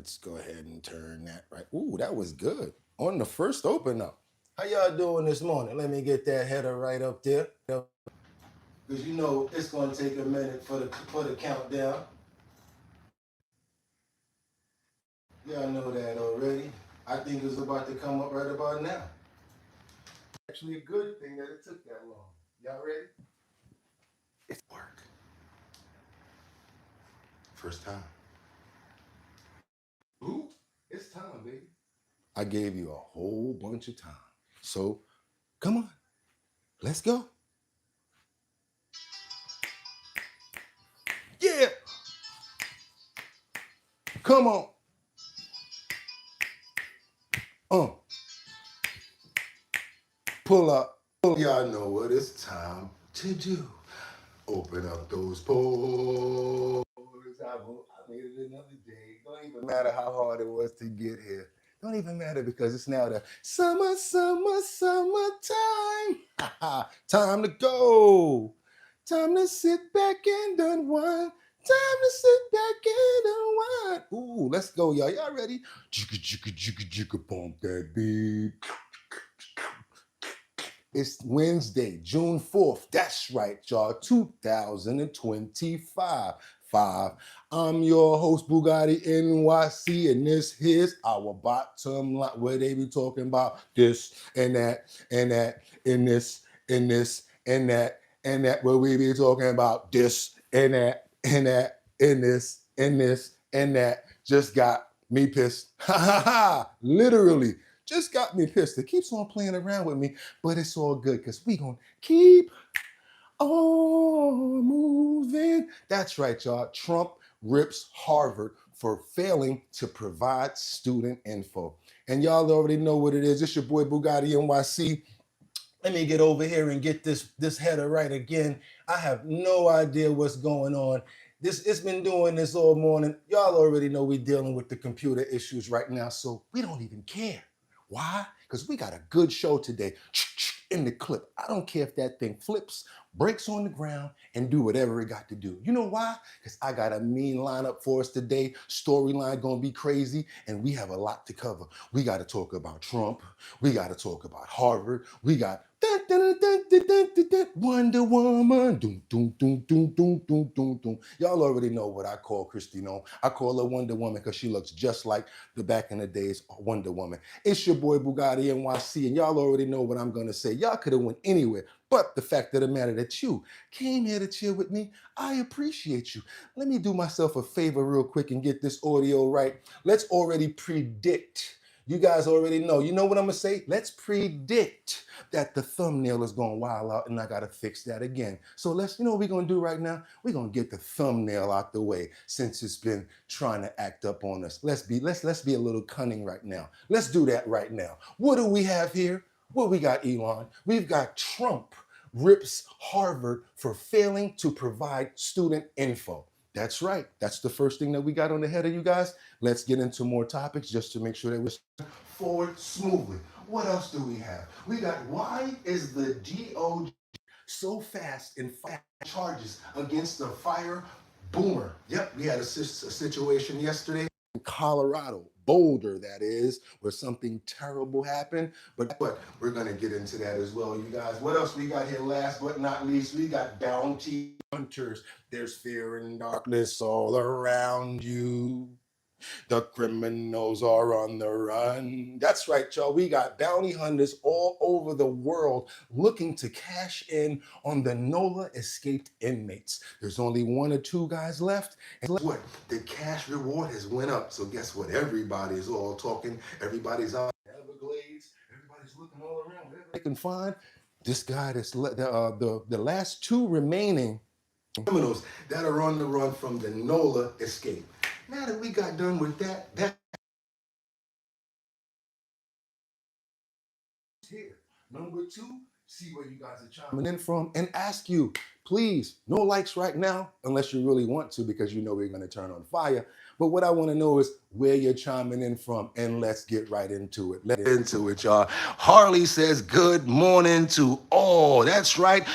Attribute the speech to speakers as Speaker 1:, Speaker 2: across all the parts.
Speaker 1: Let's go ahead and turn that right. Ooh, that was good. On the first open up. How y'all doing this morning? Let me get that header right up there. Because you know it's going to take a minute for the countdown. Y'all know that already. I think it's about to come up right about now. Actually a good thing that it took that long. Y'all ready? It's work. First time. Ooh, it's time, baby. I gave you a whole bunch of time. So come on, let's go. Yeah. Come on. Pull up. Y'all know what it's time to do. Open up those polls. I made it another day. Don't even matter how hard it was to get here. Don't even matter because it's now the summertime. Time to go. Time to sit back and unwind. Time to sit back and unwind. Ooh, let's go, y'all. Y'all ready? Jigga, bump that beat. It's Wednesday, June 4th. That's right, y'all. 2025. I'm your host, BOOGOTTINYC, and this is our bottom line, where they be talking about this and that and that and this and this and that and that, where we be talking about this and that and that and this and this and that. Just got me pissed. Ha ha ha! Literally. Just got me pissed. It keeps on playing around with me, but it's all good because we gonna keep on moving. That's right, y'all. Trump rips Harvard for failing to provide student info. And y'all already know what it is. It's your boy BOOGOTTINYC. Let me get over here and get this header right again. I have no idea what's going on. It's been doing this all morning. Y'all already know we're dealing with the computer issues right now, so we don't even care. Why? Because we got a good show today in the clip. I don't care if that thing flips, breaks on the ground, and do whatever it got to do. You know why? Because I got a mean lineup for us today. Storyline gonna be crazy, and we have a lot to cover. We got to talk about Trump. We got to talk about Harvard. We got Wonder Woman. Doom, doom, doom, doom, doom, doom, doom, doom. Y'all already know what I call Christine. I call her Wonder Woman because she looks just like the back in the days Wonder Woman. It's your boy BOOGOTTINYC, and y'all already know what I'm gonna say. Y'all could have went anywhere, but the fact of the matter that you came here to chill with me, I appreciate you. Let me do myself a favor real quick and get this audio right. Let's already predict. You guys already know. You know what I'm gonna say? Let's predict that the thumbnail is gonna wild out, and I gotta fix that again. So let's, you know what we're gonna do right now? We're gonna get the thumbnail out the way since it's been trying to act up on us. Let's be a little cunning right now. Let's do that right now. What do we have here? Well, we got Elon. We've got Trump rips Harvard for failing to provide student info. That's right. That's the first thing that we got on the header, you guys. Let's get into more topics just to make sure that we're forward smoothly. What else do we have? We got, why is the DOJ so fast in charges against the fire boomer? Yep, we had a situation yesterday in Colorado, Boulder, that is, where something terrible happened. But we're going to get into that as well, you guys. What else we got here? Last but not least, we got bounty hunters. There's fear and darkness all around you. The criminals are on the run. That's right, y'all. We got bounty hunters all over the world looking to cash in on the NOLA escaped inmates. There's only 1 or 2 guys left. And guess what? The cash reward has went up. So guess what? Everybody's all talking. Everybody's out in Everglades. Everybody's looking all around. Whatever they can find. This guy, the last 2 remaining criminals that are on the run from the NOLA escape. Now that we got done with that here. Number 2, see where you guys are chiming in from and ask you, please, no likes right now, unless you really want to, because you know we're going to turn on fire. But what I want to know is where you're chiming in from, and let's get right into it. Let's get into it, y'all. Harley says, good morning to all. That's right.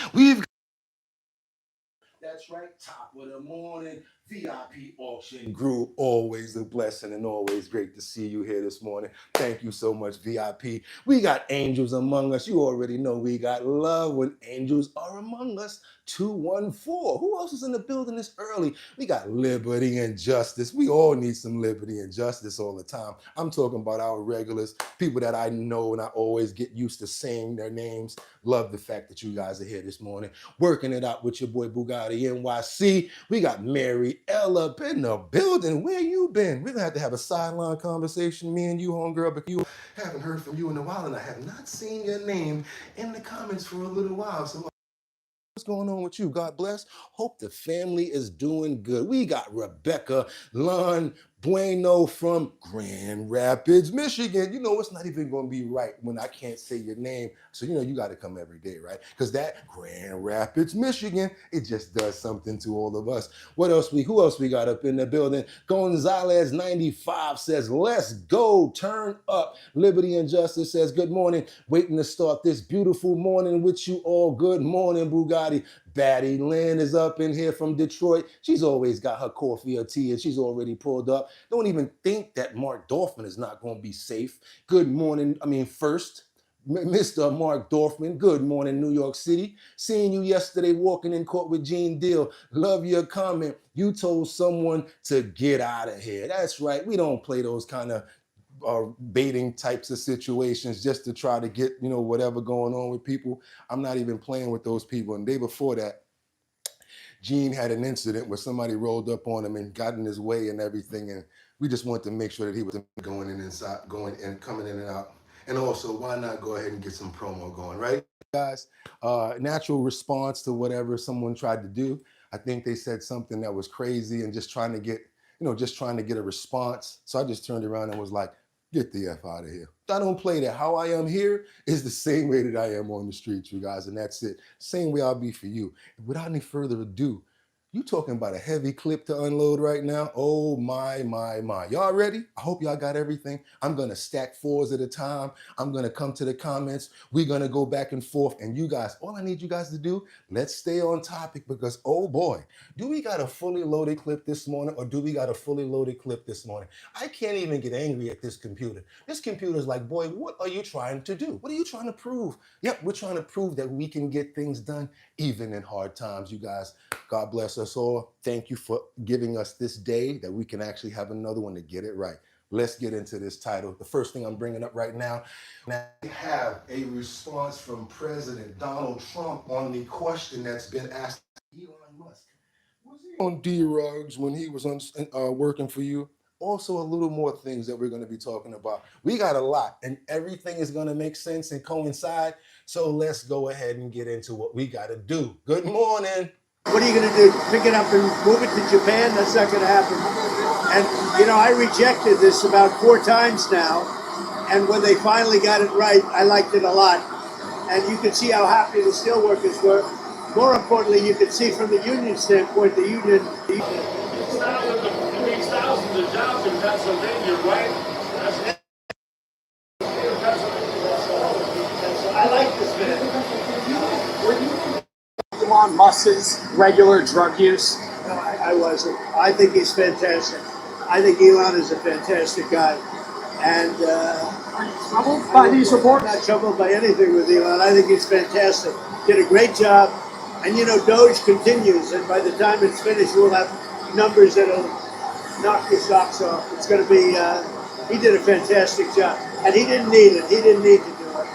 Speaker 1: That's right, top of the morning. VIP auction group, always a blessing and always great to see you here this morning. Thank you so much, VIP. We got angels among us. You already know we got love when angels are among us. 214. Who else is in the building this early? We got liberty and justice. We all need some liberty and justice all the time. I'm talking about our regulars, people that I know and I always get used to saying their names. Love the fact that you guys are here this morning, working it out with your boy Bugatti NYC. We got Mary Ella up in the building. Where you been? We're gonna have a sideline conversation, me and you, homegirl, because you haven't heard from you in a while, and I have not seen your name in the comments for a little while. So what's going on with you? God bless. Hope the family is doing good. We got Rebecca Lon Bueno from Grand Rapids, Michigan. You know, it's not even going to be right when I can't say your name. So, you know, you got to come every day, right? Because that Grand Rapids, Michigan, it just does something to all of us. Who else we got up in the building? Gonzalez 95 says, let's go, turn up. Liberty and Justice says, good morning. Waiting to start this beautiful morning with you all. Good morning, Bugatti. Batty Lynn is up in here from Detroit. She's always got her coffee or tea and she's already pulled up. Don't even think that Mark Dorfman is not going to be safe. Good morning. First, Mr. Mark Dorfman, good morning, New York City. Seeing you yesterday walking in court with Gene Deal. Love your comment. You told someone to get out of here. That's right. We don't play those kind of baiting types of situations just to try to get, you know, whatever going on with people. I'm not even playing with those people. And the day before that, Gene had an incident where somebody rolled up on him and got in his way and everything. And we just wanted to make sure that he was going in inside, going and coming in and out. And also, why not go ahead and get some promo going, right, guys? Natural response to whatever someone tried to do. I think they said something that was crazy and just trying to get, just trying to get a response. So I just turned around and was like, get the F out of here. I don't play that. How I am here is the same way that I am on the streets, you guys, and that's it. Same way I'll be for you. Without any further ado, you talking about a heavy clip to unload right now? Oh my. Y'all ready? I hope y'all got everything. I'm gonna stack fours at a time. I'm gonna come to the comments. We're gonna go back and forth. And you guys, all I need you guys to do, let's stay on topic because, oh boy, do we got a fully loaded clip this morning or do we got a fully loaded clip this morning? I can't even get angry at this computer. This computer's like, boy, what are you trying to do? What are you trying to prove? Yep, we're trying to prove that we can get things done even in hard times, you guys. God bless us all. Thank you for giving us this day that we can actually have another one to get it right. Let's get into this title. The first thing I'm bringing up right now, we have a response from President Donald Trump on the question that's been asked. Elon Musk, was he on D-Rugs when he was working for you? Also, a little more things that we're going to be talking about. We got a lot, and everything is going to make sense and coincide. So let's go ahead and get into what we got to do. Good morning.
Speaker 2: What are you going to do? Pick it up and move it to Japan? That's not going to happen. And, you know, I rejected this about 4 times now. And when they finally got it right, I liked it a lot. And you can see how happy the steelworkers were. More importantly, you can see from the union standpoint, the union.
Speaker 3: It's not with the means thousands of jobs in Pennsylvania, right?
Speaker 2: I like this man.
Speaker 4: Elon Musk's regular drug use?
Speaker 2: No, I wasn't. I think he's fantastic. I think Elon is a fantastic guy. And
Speaker 4: Are you troubled by these reports?
Speaker 2: I'm not troubled by anything with Elon. I think he's fantastic. Did a great job. And you know, Doge continues, and by the time it's finished, we'll have numbers that'll knock your socks off. It's going to be, he did a fantastic job. And he didn't need it. He didn't need to do it.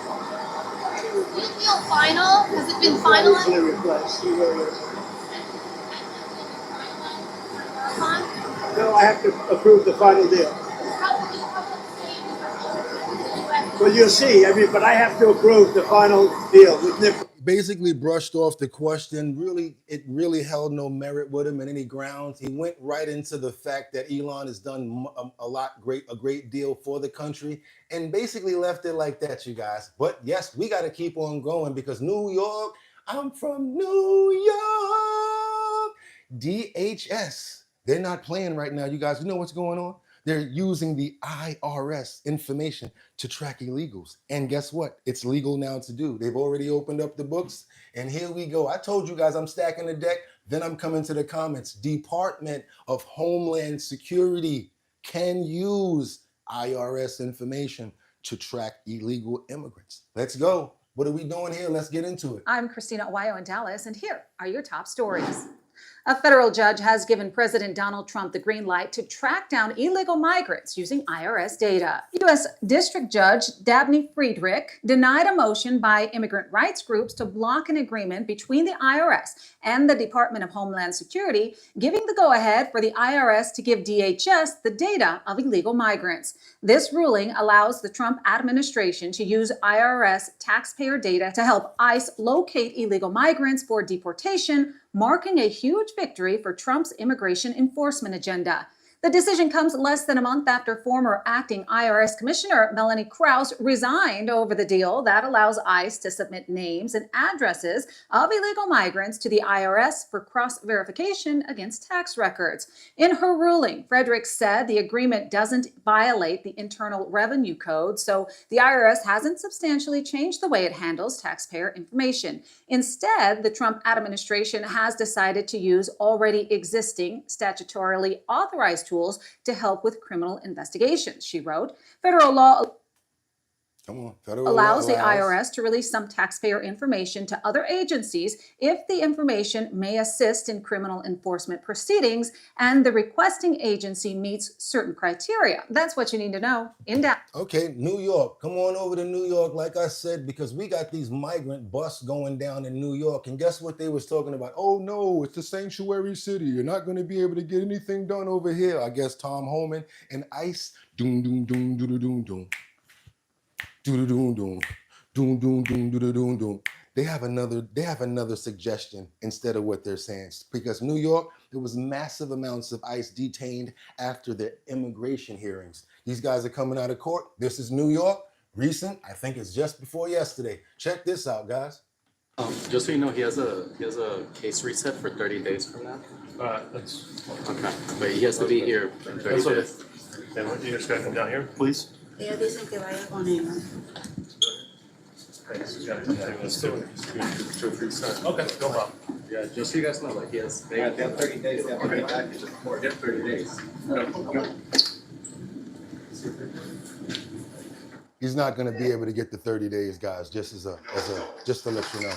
Speaker 5: Do you feel final? Has it been finalized?
Speaker 2: Easily replaced. He really is. No, I have to approve the final deal. Well, you'll see. But I have to approve the final deal with Nip.
Speaker 1: Basically brushed off the question. It really held no merit with him in any grounds. He went right into the fact that Elon has done a great deal for the country, and basically left it like that, you guys. But yes, we got to keep on going because New York. I'm from New York. DHS. They're not playing right now, you guys. You know what's going on? They're using the IRS information to track illegals. And guess what? It's legal now to do. They've already opened up the books. And here we go. I told you guys I'm stacking the deck. Then I'm coming to the comments. Department of Homeland Security can use IRS information to track illegal immigrants. Let's go. What are we doing here? Let's get into it.
Speaker 6: I'm Christina Owayo in Dallas, and here are your top stories. A federal judge has given President Donald Trump the green light to track down illegal migrants using IRS data. U.S. District Judge Dabney Friedrich denied a motion by immigrant rights groups to block an agreement between the IRS and the Department of Homeland Security, giving the go-ahead for the IRS to give DHS the data of illegal migrants. This ruling allows the Trump administration to use IRS taxpayer data to help ICE locate illegal migrants for deportation, marking a huge victory for Trump's immigration enforcement agenda. The decision comes less than a month after former acting IRS Commissioner Melanie Krause resigned over the deal that allows ICE to submit names and addresses of illegal migrants to the IRS for cross-verification against tax records. In her ruling, Friedrich said the agreement doesn't violate the Internal Revenue Code, so the IRS hasn't substantially changed the way it handles taxpayer information. Instead, the Trump administration has decided to use already existing statutorily authorized tools to help with criminal investigations, she wrote. Federal law allows the IRS to release some taxpayer information to other agencies if the information may assist in criminal enforcement proceedings and the requesting agency meets certain criteria. That's what you need to know in depth.
Speaker 1: Okay, New York. Come on over to New York, like I said, because we got these migrant busts going down in New York. And guess what they was talking about? Oh, no, it's a sanctuary city. You're not going to be able to get anything done over here. I guess Tom Homan and ICE, doom, doom, doom, doom, doom, doom. Doom, doom, doom, doom, doom, doom, doom, doom, doom. They have another suggestion instead of what they're saying. Because New York, there was massive amounts of ICE detained after their immigration hearings. These guys are coming out of court. This is New York, recent. I think it's just before yesterday. Check this out, guys.
Speaker 7: Just so you know, he has a case reset for 30 days from now.
Speaker 3: That's
Speaker 7: Okay, but he has to be here in 30
Speaker 3: okay.
Speaker 7: days.
Speaker 3: And you just gotta come down here, please.
Speaker 8: Ellos dicen que vaya con ella.
Speaker 3: Thanks. You gotta come down. Let's do it. Okay, no problem.
Speaker 7: Yeah, just so you guys know, like they have 30 days. They have to get back to the court. They have 30 days.
Speaker 1: He's not going to be able to get the 30 days, guys, just to let you know.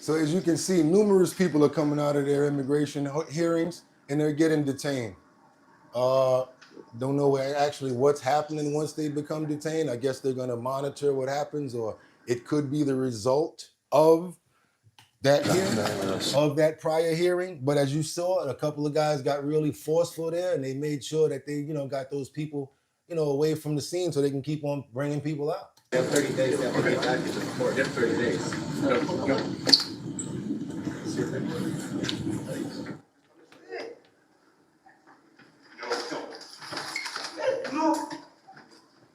Speaker 1: So as you can see, numerous people are coming out of their immigration hearings and they're getting detained. Don't know actually what's happening once they become detained. I guess they're going to monitor what happens, or it could be the result of that hearing, of that prior hearing. But as you saw, a couple of guys got really forceful there, and they made sure that they, got those people, away from the scene so they can keep on bringing people out.
Speaker 7: They have 30 days. They have to get back to the court. They have 30 days.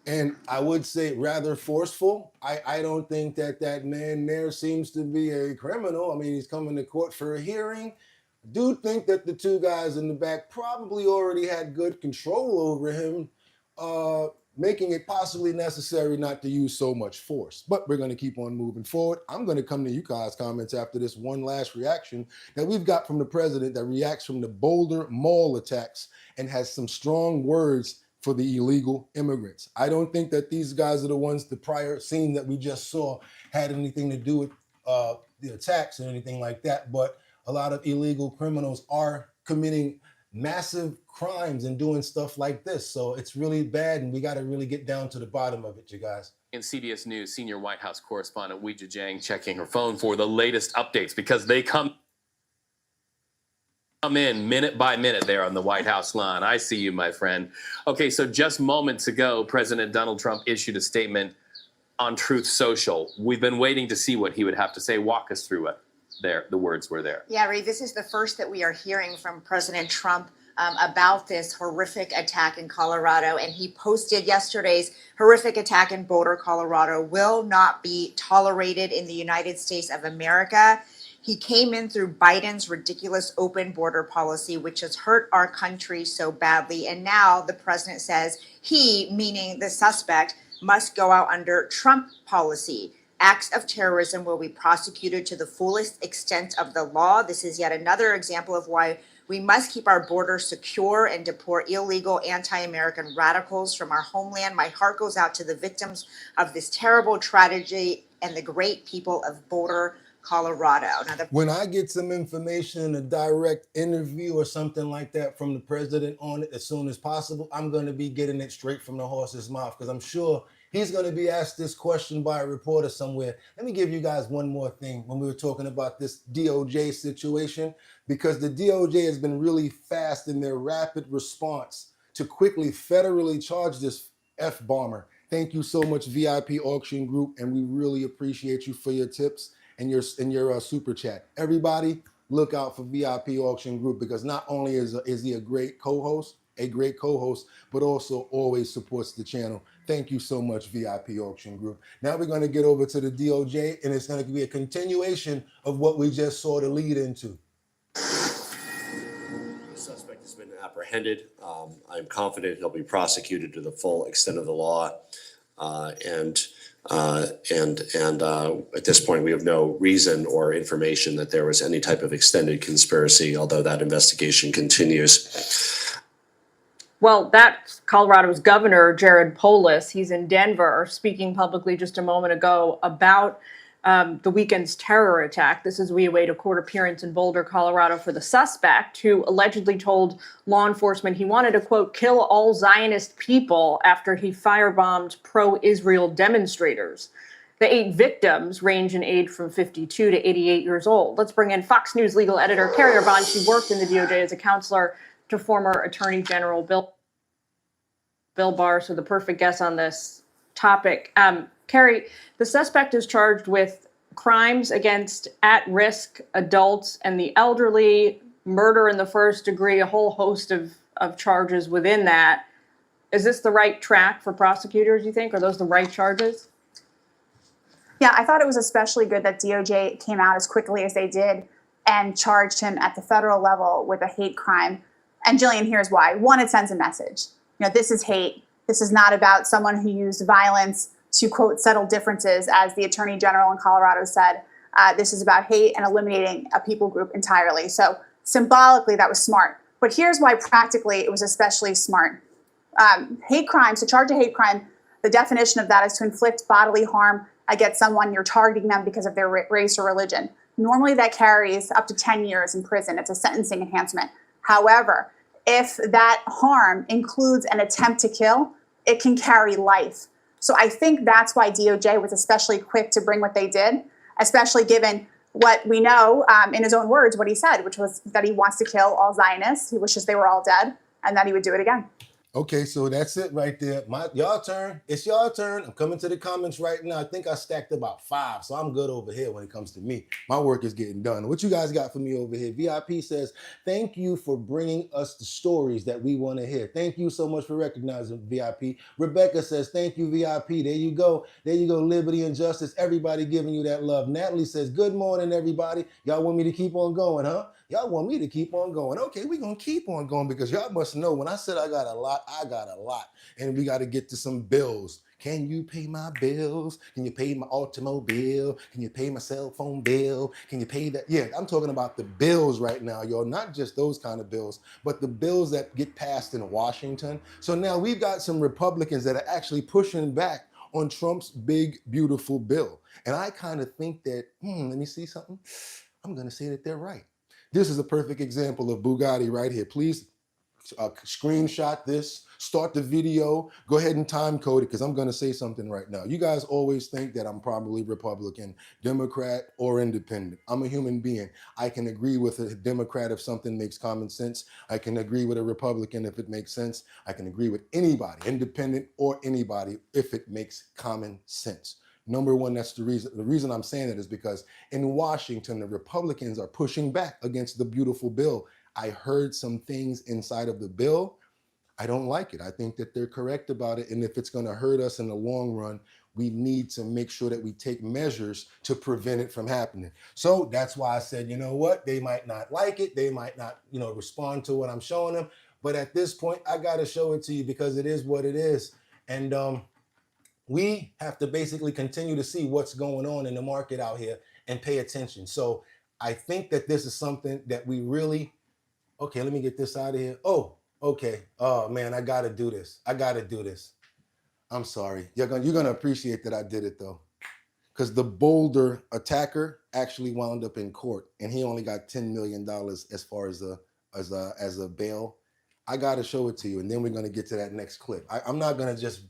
Speaker 1: And I would say rather forceful. I don't think that man there seems to be a criminal. I mean, he's coming to court for a hearing. I do think that the two guys in the back probably already had good control over him, making it possibly necessary not to use so much force. But we're going to keep on moving forward. I'm going to come to you guys' comments after this one last reaction that we've got from the president that reacts from the Boulder mall attacks and has some strong words for the illegal immigrants. I don't think that these guys are the ones, the prior scene that we just saw had anything to do with the attacks or anything like that, but a lot of illegal criminals are committing massive crimes and doing stuff like this. So it's really bad, and we got to really get down to the bottom of it, you guys.
Speaker 9: In CBS News, senior White House correspondent Weijia Jiang checking her phone for the latest updates because they come in minute by minute there on the White House lawn. I see you, my friend. Okay, so just moments ago, President Donald Trump issued a statement on Truth Social. We've been waiting to see what he would have to say. Walk us through it. There, the words were there.
Speaker 10: Yeah, Ray, this is the first that we are hearing from President Trump about this horrific attack in Colorado. And he posted yesterday's horrific attack in Boulder, Colorado will not be tolerated in the United States of America. He came in through Biden's ridiculous open border policy, which has hurt our country so badly. And now the president says he, meaning the suspect, must go out under Trump policy. Acts of terrorism will be prosecuted to the fullest extent of the law. This is yet another example of why we must keep our border secure and deport illegal anti-American radicals from our homeland. My heart goes out to the victims of this terrible tragedy and the great people of Boulder, Colorado. Now,
Speaker 1: When I get some information in a direct interview or something like that from the president on it as soon as possible, I'm going to be getting it straight from the horse's mouth, because I'm sure he's going to be asked this question by a reporter somewhere. Let me give you guys one more thing when we were talking about this DOJ situation, because the DOJ has been really fast in their rapid response to quickly federally charge this F-bomber. Thank you so much, VIP Auction Group, and we really appreciate you for your tips and your super chat. Everybody, look out for VIP Auction Group, because not only is he a great co-host, but also always supports the channel. Thank you so much, VIP Auction Group. Now we're going to get over to the DOJ, and it's going to be a continuation of what we just saw the lead into.
Speaker 11: The suspect has been apprehended. I'm confident he'll be prosecuted to the full extent of the law. And at this point, we have no reason or information that there was any type of extended conspiracy, although that investigation continues.
Speaker 12: Well, that's Colorado's governor, Jared Polis. He's in Denver, speaking publicly just a moment ago about the weekend's terror attack. This is we await a court appearance in Boulder, Colorado for the suspect, who allegedly told law enforcement he wanted to, quote, kill all Zionist people after he firebombed pro-Israel demonstrators. The 8 victims range in age from 52 to 88 years old. Let's bring in Fox News legal editor Carrie Arbon. She worked in the DOJ as a counselor to former Attorney General Bill Barr, so the perfect guest on this topic. Carrie, the suspect is charged with crimes against at-risk adults and the elderly, murder in the first degree, a whole host of charges within that. Is this the right track for prosecutors, you think? Are those the right charges?
Speaker 13: Yeah, I thought it was especially good that DOJ came out as quickly as they did and charged him at the federal level with a hate crime. And Jillian, here's why. One, it sends a message. This is hate. This is not about someone who used violence to, quote, settle differences, as the Attorney General in Colorado said. This is about hate and eliminating a people group entirely. So symbolically, that was smart. But here's why practically it was especially smart. Hate crimes, to charge a hate crime, the definition of that is to inflict bodily harm against someone you're targeting them because of their race or religion. Normally that carries up to 10 years in prison. It's a sentencing enhancement. However, if that harm includes an attempt to kill, it can carry life. So I think that's why DOJ was especially quick to bring what they did, especially given what we know, in his own words, what he said, which was that he wants to kill all Zionists. He wishes they were all dead, and that he would do it again.
Speaker 1: Okay, so that's it right there. Y'all turn. It's your turn. I'm coming to the comments right now. I think I stacked about 5, so I'm good over here when it comes to me. My work is getting done. What you guys got for me over here? VIP says, thank you for bringing us the stories that we want to hear. Thank you so much for recognizing VIP. Rebecca says, thank you, VIP. There you go. There you go, liberty and justice. Everybody giving you that love. Natalie says, good morning, everybody. Y'all want me to keep on going, huh? Y'all want me to keep on going. Okay, we're going to keep on going, because y'all must know when I said I got a lot, I got a lot. And we got to get to some bills. Can you pay my bills? Can you pay my automobile? Can you pay my cell phone bill? Can you pay that? Yeah, I'm talking about the bills right now, y'all. Not just those kind of bills, but the bills that get passed in Washington. So now we've got some Republicans that are actually pushing back on Trump's big, beautiful bill. And I kind of think that, let me see something. I'm going to say that they're right. This is a perfect example of Bugatti right here. Please screenshot this, start the video, go ahead and time code it, because I'm going to say something right now. You guys always think that I'm probably Republican, Democrat, or independent. I'm a human being. I can agree with a Democrat if something makes common sense. I can agree with a Republican if it makes sense. I can agree with anybody, independent or anybody, if it makes common sense. Number one, that's the reason. The reason I'm saying that is because in Washington, the Republicans are pushing back against the beautiful bill. I heard some things inside of the bill. I don't like it. I think that they're correct about it. And if it's going to hurt us in the long run, we need to make sure that we take measures to prevent it from happening. So that's why I said, you know what, they might not like it, they might not, respond to what I'm showing them, but at this point, I got to show it to you because it is what it is. And we have to basically continue to see what's going on in the market out here and pay attention. So I think that this is something that we really, okay, let me get this out of here. Oh, okay. Oh man, I got to do this. I'm sorry. You're gonna appreciate that I did it though. Because the Boulder attacker actually wound up in court and he only got $10 million as far as a bail. I gotta show it to you, and then we're gonna get to that next clip. I'm not gonna just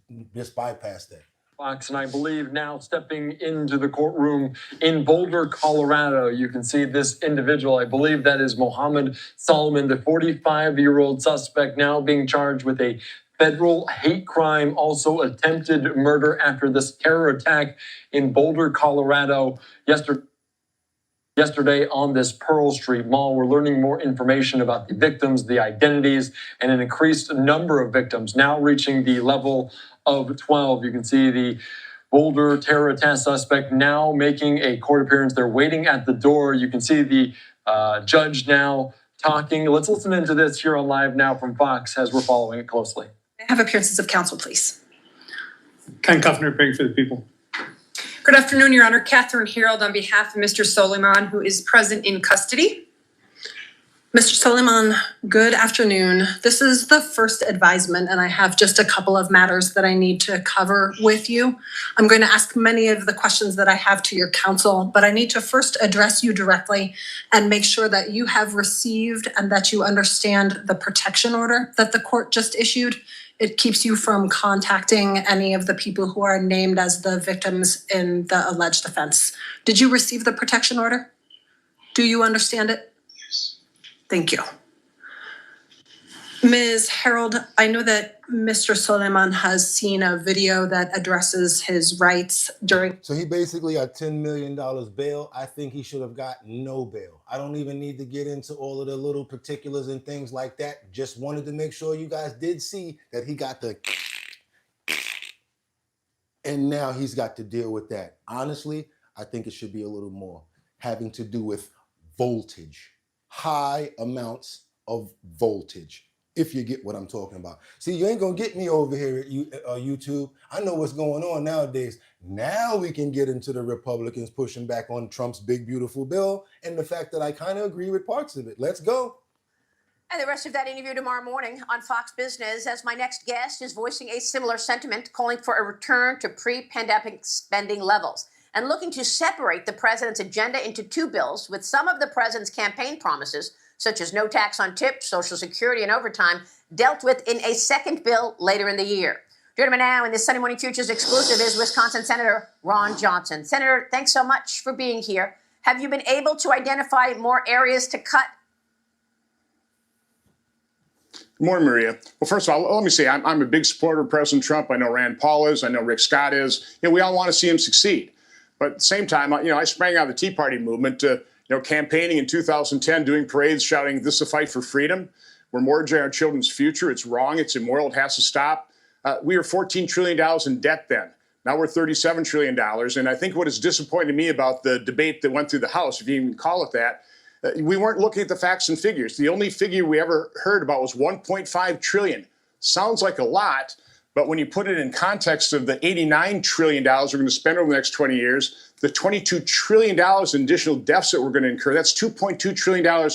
Speaker 1: bypass that.
Speaker 14: Fox, and I believe now stepping into the courtroom in Boulder, Colorado, you can see this individual. I believe that is Mohammed Solomon, the 45-year-old suspect, now being charged with a federal hate crime, also attempted murder after this terror attack in Boulder, Colorado yesterday on this Pearl Street Mall. We're learning more information about the victims, the identities, and an increased number of victims now reaching the level of 12. You can see the Boulder terror attack suspect now making a court appearance. They're waiting at the door. You can see the judge now talking. Let's listen into this here on Live Now from Fox as we're following it closely.
Speaker 15: I have appearances of counsel, please.
Speaker 4: Ken Kuffner, praying for the people.
Speaker 15: Good afternoon, Your Honor. Catherine Harold on behalf of Mr. Soleiman, who is present in custody. Mr. Soleiman, good afternoon. This is the first advisement, and I have just a couple of matters that I need to cover with you. I'm going to ask many of the questions that I have to your counsel, but I need to first address you directly and make sure that you have received and that you understand the protection order that the court just issued. It keeps you from contacting any of the people who are named as the victims in the alleged offense. Did you receive the protection order? Do you understand it? Yes. Thank you. Ms. Harold, I know that Mr. Soleiman has seen a video that addresses his rights during.
Speaker 1: So he basically got $10 million bail. I think he should have got no bail. I don't even need to get into all of the little particulars and things like that. Just wanted to make sure you guys did see that he got the, and now he's got to deal with that. Honestly, I think it should be a little more having to do with voltage, high amounts of voltage. If you get what I'm talking about. See, you ain't gonna get me over here at YouTube. I know what's going on nowadays. Now we can get into the Republicans pushing back on Trump's big, beautiful bill and the fact that I kind of agree with parts of it. Let's go.
Speaker 16: And the rest of that interview tomorrow morning on Fox Business, as my next guest is voicing a similar sentiment, calling for a return to pre-pandemic spending levels and looking to separate the president's agenda into two bills with some of the president's campaign promises, such as no tax on tips, Social Security, and overtime, dealt with in a second bill later in the year. Joining me now in this Sunday Morning Futures exclusive is Wisconsin Senator Ron Johnson. Senator, thanks so much for being here. Have you been able to identify more areas to cut?
Speaker 17: Good morning, Maria. Well, first of all, let me say I'm a big supporter of President Trump. I know Rand Paul is. I know Rick Scott is. We all want to see him succeed. But at the same time, I sprang out of the Tea Party movement campaigning in 2010, doing parades, shouting, "This is a fight for freedom. We're mortgaging our children's future. It's wrong. It's immoral. It has to stop." We were $14 trillion in debt then. Now we're $37 trillion. And I think what has disappointed me about the debate that went through the House, if you even call it that, we weren't looking at the facts and figures. The only figure we ever heard about was $1.5 trillion. Sounds like a lot, but when you put it in context of the $89 trillion we're going to spend over the next 20 years, the $22 trillion in additional deficit we're going to incur, that's $2.2 trillion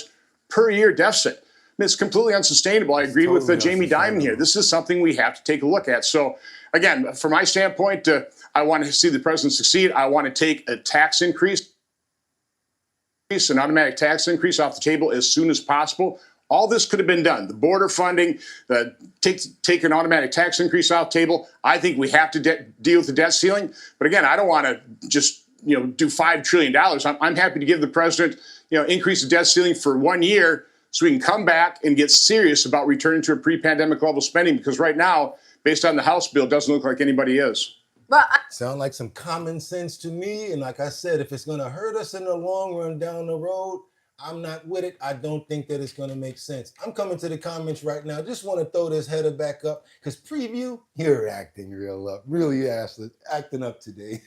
Speaker 17: per year deficit. I mean, it's completely unsustainable. I agree with Jamie Dimon here. This is something we have to take a look at. So again, from my standpoint, I want to see the president succeed. I want to take a tax increase, an automatic tax increase off the table as soon as possible. All this could have been done. The border funding, take an automatic tax increase off the table. I think we have to deal with the debt ceiling. But again, I don't want to just do $5 trillion. I'm happy to give the president increase the debt ceiling for 1 year so we can come back and get serious about returning to a pre-pandemic level spending, because right now, based on the House bill, it doesn't look like anybody is.
Speaker 16: Well,
Speaker 1: sound like some common sense to me. And like I said, if it's going to hurt us in the long run down the road, I'm not with it. I don't think that it's going to make sense. I'm coming to the comments right now. Just want to throw this header back up because preview, you're acting real up. Really acting up today.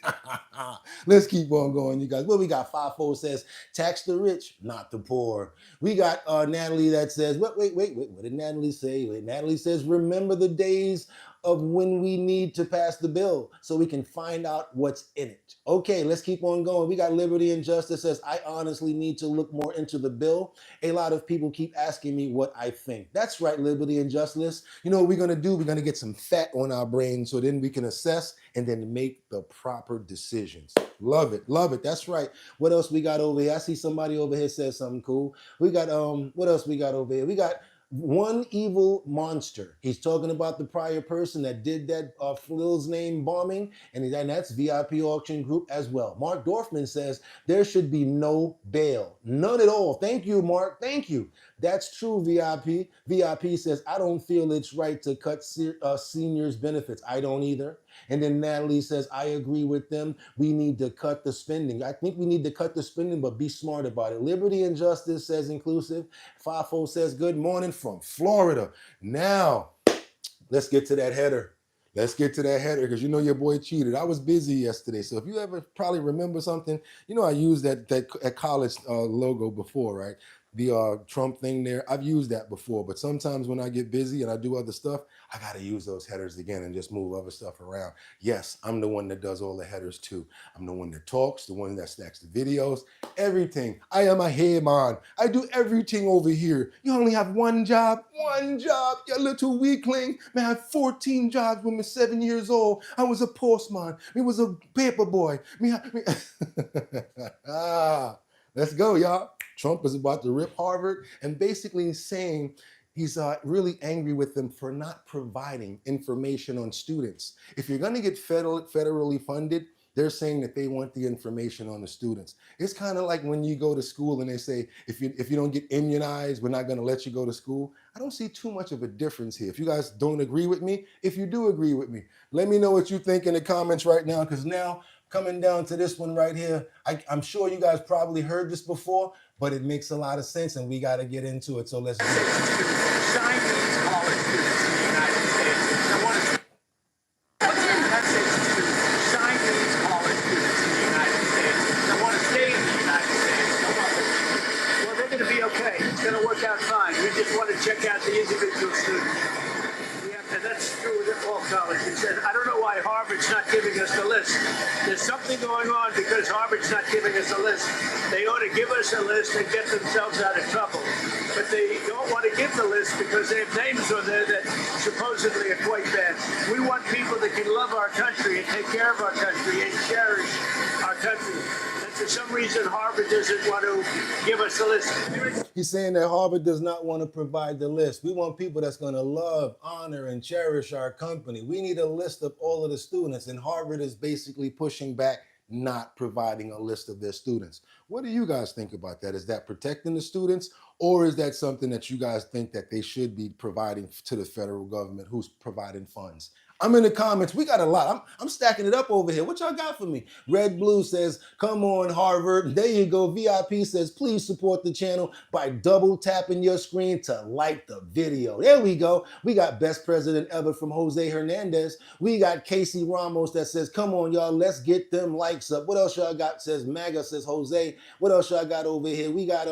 Speaker 1: Let's keep on going, you guys. What we got? 5-4 says, tax the rich, not the poor. We got Natalie that says, wait. What did Natalie say? Natalie says, remember the days of when we need to pass the bill so we can find out what's in it. Okay, let's keep on going. We got Liberty and Justice says, I honestly need to look more into the bill. A lot of people keep asking me what I think. That's right, Liberty and Justice. You know what we're gonna do? We're gonna get some fat on our brain so then we can assess and then make the proper decisions. Love it, love it. That's right. What else we got over here? I see somebody over here says something cool. We got, what else we got over here? We got One Evil Monster. He's talking about the prior person that did that Flill's name bombing, and that's VIP Auction Group as well. Mark Dorfman says there should be no bail. None at all. Thank you, Mark. Thank you. That's true, VIP. VIP says, I don't feel it's right to cut seniors' benefits. I don't either. And then Natalie says, I agree with them. We need to cut the spending. I think we need to cut the spending, but be smart about it. Liberty and Justice says inclusive. 5-4 says good morning from Florida. Now, let's get to that header. Let's get to that header because you know your boy cheated. I was busy yesterday, so if you ever probably remember something, you know I used that college logo before, right? The Trump thing there, I've used that before, but sometimes when I get busy and I do other stuff, I got to use those headers again and just move other stuff around. Yes, I'm the one that does all the headers too. I'm the one that talks, the one that stacks the videos, everything. I am a head man. I do everything over here. You only have one job, you little weakling. Man, I had 14 jobs when I was 7 years old. I was a postman. I was a paper boy. Let's go, y'all. Trump is about to rip Harvard and basically saying he's really angry with them for not providing information on students. If you're going to get federally funded, they're saying that they want the information on the students. It's kind of like when you go to school and they say, if you don't get immunized, we're not going to let you go to school. I don't see too much of a difference here. If you guys don't agree with me, if you do agree with me, let me know what you think in the comments right now, because now coming down to this one right here, I'm sure you guys probably heard this before, but it makes a lot of sense and we got to get into it. So let's do it.
Speaker 2: Chinese college students in the United States. I want to what's your message to Chinese college students in the United States that want to stay in the United States? Well, they're going to be okay. It's going to work out fine. We just want to check out the individual students. And that's true with all colleges. And I don't know why Harvard's not giving us the list. There's something going on because Harvard's not giving us a list. They ought to give us a list and get themselves out of trouble. But they don't want to give the list because they have names on there that supposedly are quite bad. We want people that can love our country and take care of our country and cherish our country. For some reason, Harvard doesn't want to give us a list.
Speaker 1: He's saying that Harvard does not want to provide the list. We want people that's going to love, honor, and cherish our company. We need a list of all of the students, and Harvard is basically pushing back, not providing a list of their students. What do you guys think about that? Is that protecting the students, or is that something that you guys think that they should be providing to the federal government who's providing funds? I'm in the comments. We got a lot. I'm stacking it up over here. What y'all got for me? Red Blue says, come on, Harvard. There you go. VIP says, please support the channel by double tapping your screen to like the video. There we go. We got best president ever from Jose Hernandez. We got Casey Ramos that says, come on, y'all. Let's get them likes up. What else y'all got? Says MAGA, says Jose. What else y'all got over here? We got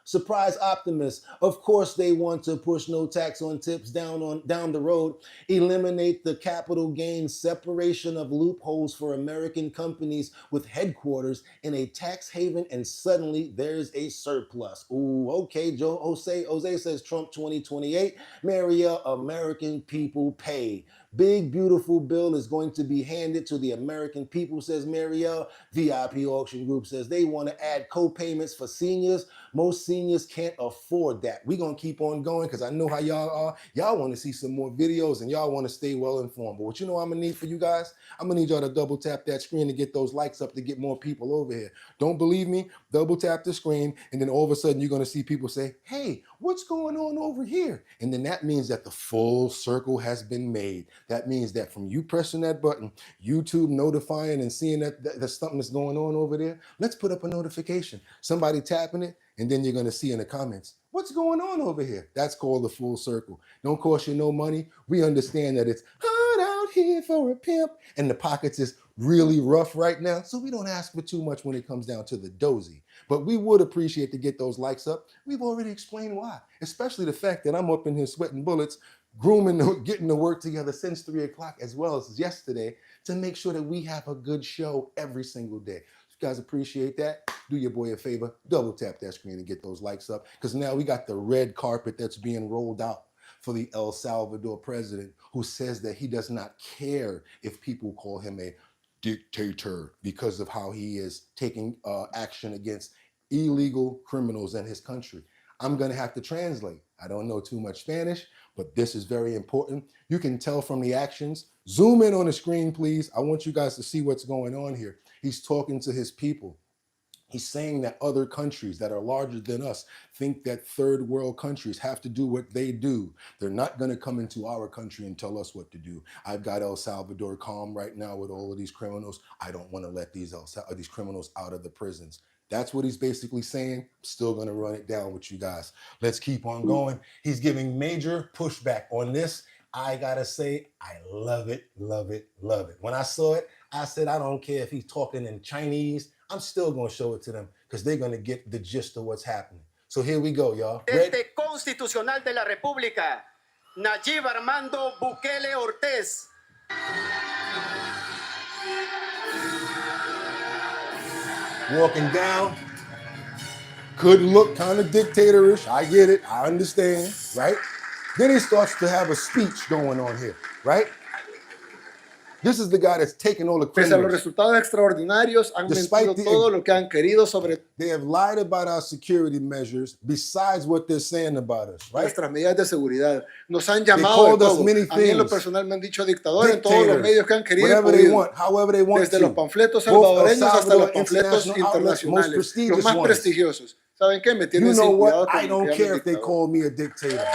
Speaker 1: Surprise Optimist. Of course they want to push no tax on tips down the road, eliminate the capital gains separation of loopholes for American companies with headquarters in a tax haven, and suddenly there's a surplus. Ooh, okay, Jose says Trump 2028, Maria, American people pay. Big, beautiful bill is going to be handed to the American people, says Marielle. VIP Auction Group says they want to add co-payments for seniors. Most seniors can't afford that. We're going to keep on going because I know how y'all are. Y'all want to see some more videos and y'all want to stay well informed. But what you know I'm going to need for you guys? I'm going to need y'all to double tap that screen to get those likes up to get more people over here. Don't believe me? Double tap the screen and then all of a sudden you're going to see people say, hey, what's going on over here? And then that means that the full circle has been made. That means that from you pressing that button, YouTube notifying and seeing that there's something that's going on over there, let's put up a notification. Somebody tapping it, and then you're going to see in the comments, what's going on over here? That's called the full circle. Don't cost you no money. We understand that it's hard out here for a pimp, and the pockets is really rough right now, so we don't ask for too much when it comes down to the dozy. But we would appreciate to get those likes up. We've already explained why, especially the fact that I'm up in here sweating bullets, grooming, getting the work together since 3 o'clock as well as yesterday to make sure that we have a good show every single day. If you guys appreciate that, do your boy a favor, double tap that screen and get those likes up, because now we got the red carpet that's being rolled out for the El Salvador president, who says that he does not care if people call him a dictator because of how he is taking action against illegal criminals in his country. I'm gonna have to translate. I don't know too much Spanish, but this is very important. You can tell from the actions. Zoom in on the screen, please. I want you guys to see what's going on here. He's talking to his people. He's saying that other countries that are larger than us think that third world countries have to do what they do. They're not going to come into our country and tell us what to do. I've got El Salvador calm right now with all of these criminals. I don't want to let these criminals out of the prisons. That's what he's basically saying. I'm still going to run it down with you guys. Let's keep on going. He's giving major pushback on this. I got to say, I love it, love it, love it. When I saw it, I said, I don't care if he's talking in Chinese. I'm still going to show it to them because they're going to get the gist of what's happening. So here we go, y'all.
Speaker 18: Presidente constitucional de la República, Nayib Armando Bukele Ortiz.
Speaker 1: Walking down. Could look kind of dictatorish. I get it. I understand, right? Then he starts to have a speech going on here, right? This is the guy that's taking all the
Speaker 19: Pese a los
Speaker 1: criminals.
Speaker 19: resultados extraordinarios, han mentido todo lo que han querido sobre
Speaker 1: They have lied about our security measures besides what they're saying about us, right?
Speaker 19: nuestras medidas de seguridad. Nos han
Speaker 1: They
Speaker 19: llamado de
Speaker 1: called us
Speaker 19: todo.
Speaker 1: many
Speaker 19: A mí en lo
Speaker 1: things.
Speaker 19: personal me han dicho dictador en todos los
Speaker 1: Dictators,
Speaker 19: medios que han querido y
Speaker 1: whatever they
Speaker 19: podido.
Speaker 1: want, however they want
Speaker 19: Desde
Speaker 1: to.
Speaker 19: los panfletos
Speaker 1: Both El
Speaker 19: salvadoreños hasta
Speaker 1: Salvador
Speaker 19: los panfletos
Speaker 1: international outlets, most
Speaker 19: internacionales,
Speaker 1: prestigious
Speaker 19: los más
Speaker 1: ones.
Speaker 19: prestigiosos. ¿Saben qué? Me tienen
Speaker 1: You
Speaker 19: sin
Speaker 1: know
Speaker 19: cuidado
Speaker 1: what?
Speaker 19: con
Speaker 1: I
Speaker 19: lo
Speaker 1: don't
Speaker 19: que
Speaker 1: care
Speaker 19: llaman
Speaker 1: if they
Speaker 19: dictador.
Speaker 1: call me a dictator.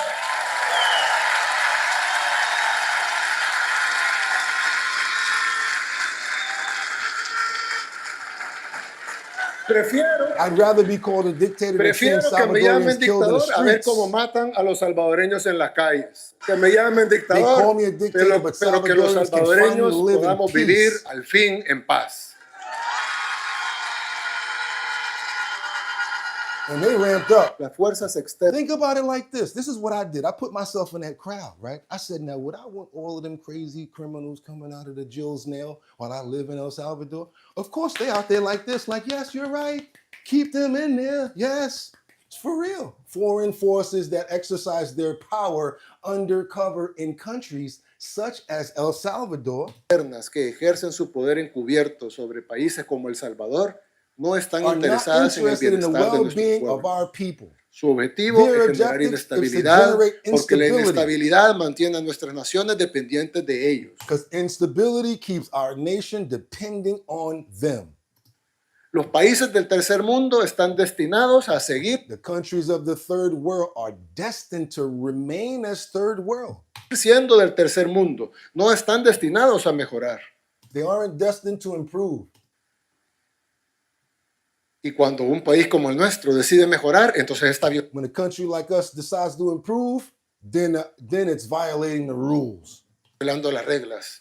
Speaker 1: I'd rather be called a dictator than seeing
Speaker 19: Prefiero que me llamen
Speaker 1: Salvadorians killed in the
Speaker 19: dictador a ver
Speaker 1: streets.
Speaker 19: cómo matan a los salvadoreños en las calles. Que me llamen
Speaker 1: They call
Speaker 19: dictador,
Speaker 1: me a dictator, but
Speaker 19: pero que los
Speaker 1: Salvadorians can finally
Speaker 19: salvadoreños
Speaker 1: live in
Speaker 19: podamos vivir
Speaker 1: peace.
Speaker 19: al fin en paz.
Speaker 1: And they ramped up.
Speaker 19: Las fuerzas externas.
Speaker 1: Think about it like this. This is what I did. I put myself in that crowd, right? I said, now, would I want all of them crazy criminals coming out of the Jill's nail while I live in El Salvador? Of course, they out there like this, like, yes, you're right. Keep them in there. Yes, it's for real. Foreign forces that exercise their power undercover in countries such as El Salvador
Speaker 19: Que ejercen su poder encubierto sobre países como El Salvador no están
Speaker 1: are not
Speaker 19: interesadas en el
Speaker 1: interested in the
Speaker 19: bienestar de nuestro
Speaker 1: well-being of
Speaker 19: pueblo.
Speaker 1: our people.
Speaker 19: Su objetivo
Speaker 1: Their
Speaker 19: es generar
Speaker 1: objective is to
Speaker 19: inestabilidad
Speaker 1: generate
Speaker 19: porque la
Speaker 1: instability.
Speaker 19: inestabilidad mantiene a nuestras naciones dependientes de ellos.
Speaker 1: Because instability keeps our nation depending on them.
Speaker 19: Los países del tercer mundo están destinados a seguir
Speaker 1: The countries of the third world are destined to remain as third world.
Speaker 19: siendo del tercer mundo, no están destinados a mejorar.
Speaker 1: They aren't destined to improve.
Speaker 19: Y cuando un país como el nuestro decide mejorar, entonces está
Speaker 1: When a country like us decides to improve, then it's violating the rules.
Speaker 19: violando las reglas.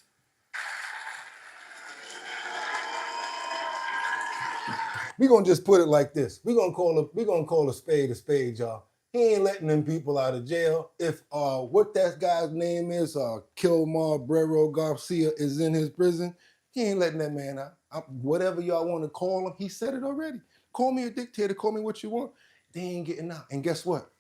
Speaker 1: We're gonna just put it like this. We're gonna call a spade, y'all. He ain't letting them people out of jail. If what that guy's name is, Kilmar Brero Garcia, is in his prison, he ain't letting that man out. Whatever y'all want to call him, he said it already. Call me a dictator, call me what you want. They ain't getting out. And guess what?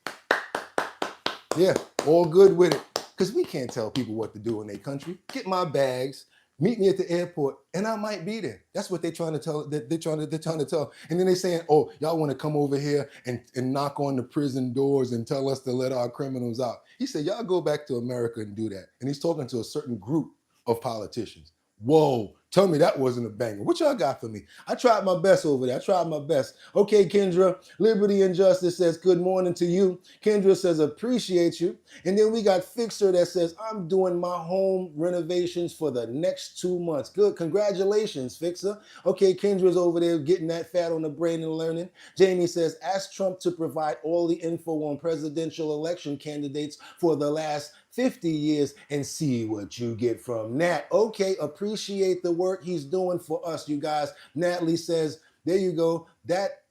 Speaker 1: Yeah, all good with it. Because we can't tell people what to do in their country. Get my bags, meet me at the airport, and I might be there. That's what they're trying to tell. They're trying to tell. And then they're saying, oh, y'all want to come over here and knock on the prison doors and tell us to let our criminals out. He said, y'all go back to America and do that. And he's talking to a certain group of politicians. Whoa, tell me that wasn't a banger. What y'all got for me? I tried my best over there. I tried my best. Okay, Kendra, Liberty and Justice says, good morning to you. Kendra says, appreciate you. And then we got Fixer that says, I'm doing my home renovations for the next 2 months. Good, congratulations, Fixer. Okay, Kendra's over there getting that fat on the brain and learning. Jamie says, ask Trump to provide all the info on presidential election candidates for the last 50 years and see what you get from Nat. Okay, appreciate the work he's doing for us, you guys. Natalie says, there you go. That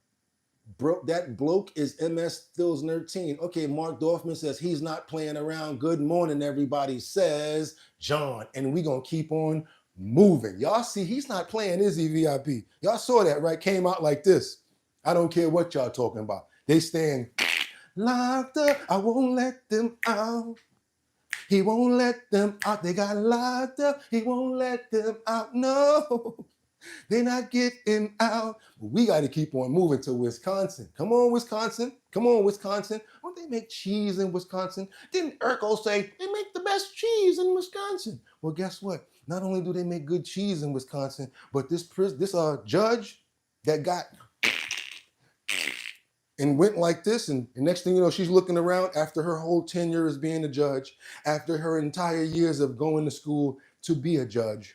Speaker 1: bloke is MS Stills 13. Okay, Mark Dorfman says he's not playing around. Good morning, everybody, says John. And we gonna keep on moving. Y'all see, he's not playing, is he, VIP? Y'all saw that, right? Came out like this. I don't care what y'all talking about. They stand locked up. I won't let them out. He won't let them out. They got locked up. He won't let them out. No, they're not getting out. We got to keep on moving to Wisconsin. Come on, Wisconsin. Come on, Wisconsin. Don't they make cheese in Wisconsin? Didn't Urkel say they make the best cheese in Wisconsin? Well, guess what? Not only do they make good cheese in Wisconsin, but this judge that got and went like this, and next thing you know, she's looking around after her whole tenure as being a judge, after her entire years of going to school to be a judge.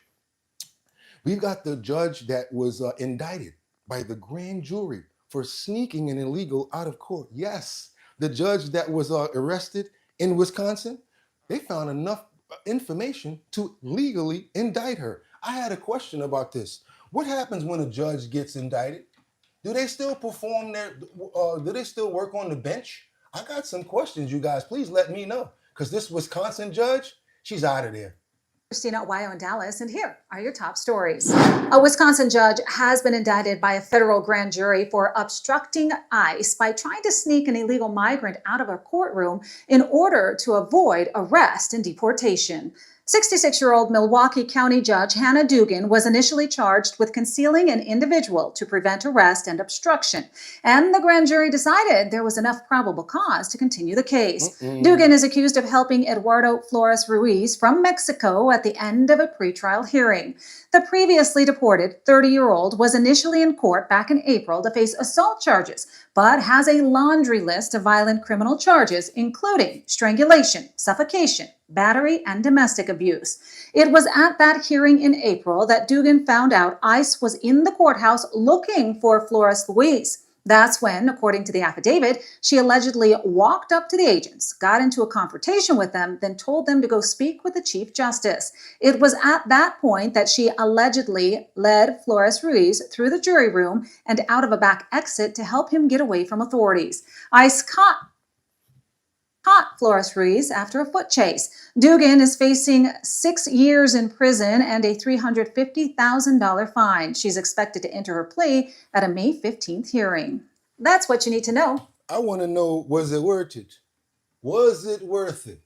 Speaker 1: We've got the judge that was indicted by the grand jury for sneaking an illegal out of court. Yes, the judge that was arrested in Wisconsin, they found enough information to legally indict her. I had a question about this. What happens when a judge gets indicted? Do they still perform do they still work on the bench? I got some questions, you guys. Please let me know. Because this Wisconsin judge, she's out of there.
Speaker 6: Christina Wyo in Dallas, and here are your top stories. A Wisconsin judge has been indicted by a federal grand jury for obstructing ICE by trying to sneak an illegal migrant out of a courtroom in order to avoid arrest and deportation. 66-year-old Milwaukee County Judge Hannah Dugan was initially charged with concealing an individual to prevent arrest and obstruction, and the grand jury decided there was enough probable cause to continue the case. Dugan is accused of helping Eduardo Flores Ruiz from Mexico at the end of a pretrial hearing. The previously deported 30-year-old was initially in court back in April to face assault charges, but has a laundry list of violent criminal charges, including strangulation, suffocation, battery, and domestic abuse. It was at that hearing in April that Dugan found out ICE was in the courthouse looking for Flores Ruiz. That's when, according to the affidavit, she allegedly walked up to the agents, got into a confrontation with them, then told them to go speak with the Chief Justice. It was at that point that she allegedly led Flores Ruiz through the jury room and out of a back exit to help him get away from authorities. ICE caught Flores Ruiz after a foot chase. Dugan is facing 6 years in prison and a $350,000 fine. She's expected to enter her plea at a May 15th hearing. That's what you need to know.
Speaker 1: I want to know, was it worth it? Was it worth it?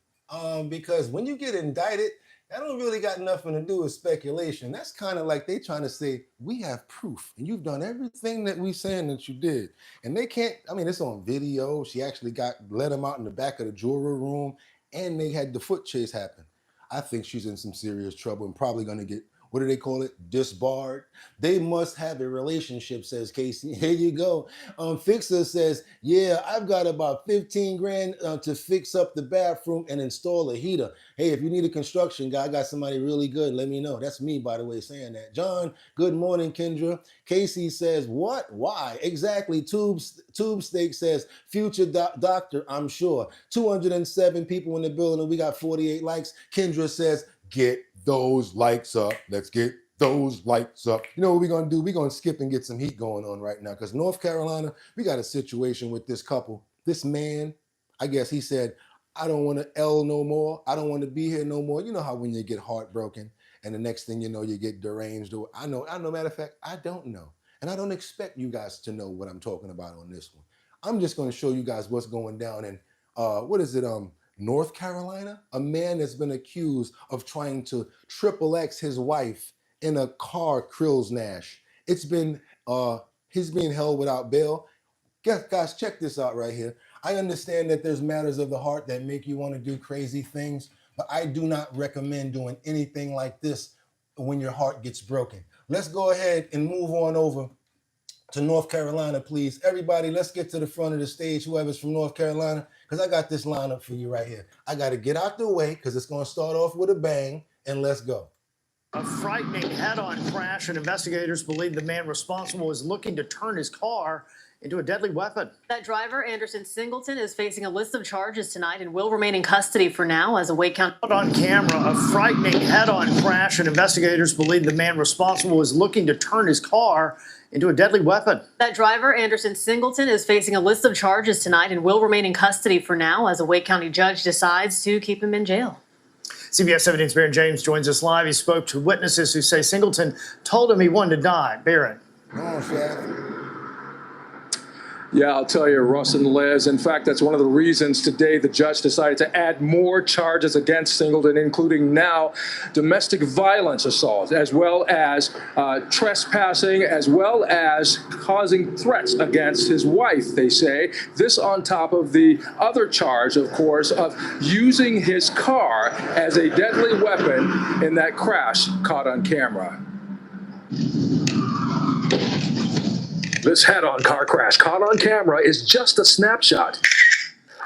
Speaker 1: Because when you get indicted, that don't really got nothing to do with speculation. That's kind of like they trying to say, we have proof, and you've done everything that we saying that you did. And they can't, I mean, it's on video. She actually let him out in the back of the jury room, and they had the foot chase happen. I think she's in some serious trouble and probably going to get, what do they call it? Disbarred. They must have a relationship, says Casey. Here you go. Fixer says, yeah, I've got about 15 grand to fix up the bathroom and install a heater. Hey, if you need a construction guy, I got somebody really good. Let me know. That's me, by the way, saying that. John, good morning, Kendra. Casey says, what? Why? Exactly. Tube Steak says, future doctor, I'm sure. 207 people in the building and we got 48 likes. Kendra says, get those likes up. Let's get those likes up. You know what we're going to do? We're going to skip and get some heat going on right now because North Carolina, we got a situation with this couple. This man, I guess he said, I don't want to L no more. I don't want to be here no more. You know how when you get heartbroken and the next thing you know, you get deranged. Or I know, matter of fact, I don't know. And I don't expect you guys to know what I'm talking about on this one. I'm just going to show you guys what's going down in, North Carolina. A man has been accused of trying to XXX his wife in a car Krill's Nash. He's being held without bail. Guys, check this out right here. I understand that there's matters of the heart that make you want to do crazy things, but I do not recommend doing anything like this when your heart gets broken. Let's go ahead and move on over to North Carolina, please. Everybody, let's get to the front of the stage, whoever's from North Carolina, because I got this lineup for you right here. I got to get out the way because it's going to start off with a bang, and let's go.
Speaker 20: A frightening head-on crash, and investigators believe the man responsible is looking to turn his car into a deadly weapon.
Speaker 21: That driver, Anderson Singleton, is facing a list of charges tonight and will remain in custody for now as a Wake County.
Speaker 20: On camera, a frightening head-on crash, and investigators believe the man responsible is looking to turn his car into a deadly weapon.
Speaker 21: That driver, Anderson Singleton, is facing a list of charges tonight and will remain in custody for now as a Wake County judge decides to keep him in jail.
Speaker 20: CBS 17's Baron James joins us live. He spoke to witnesses who say Singleton told him he wanted to die. Baron.
Speaker 22: Yeah, I'll tell you, Russ and Liz. In fact, that's one of the reasons today the judge decided to add more charges against Singleton, including now domestic violence assault, as well as trespassing, as well as causing threats against his wife, they say. This on top of the other charge, of course, of using his car as a deadly weapon in that crash caught on camera. This head-on car crash caught on camera is just a snapshot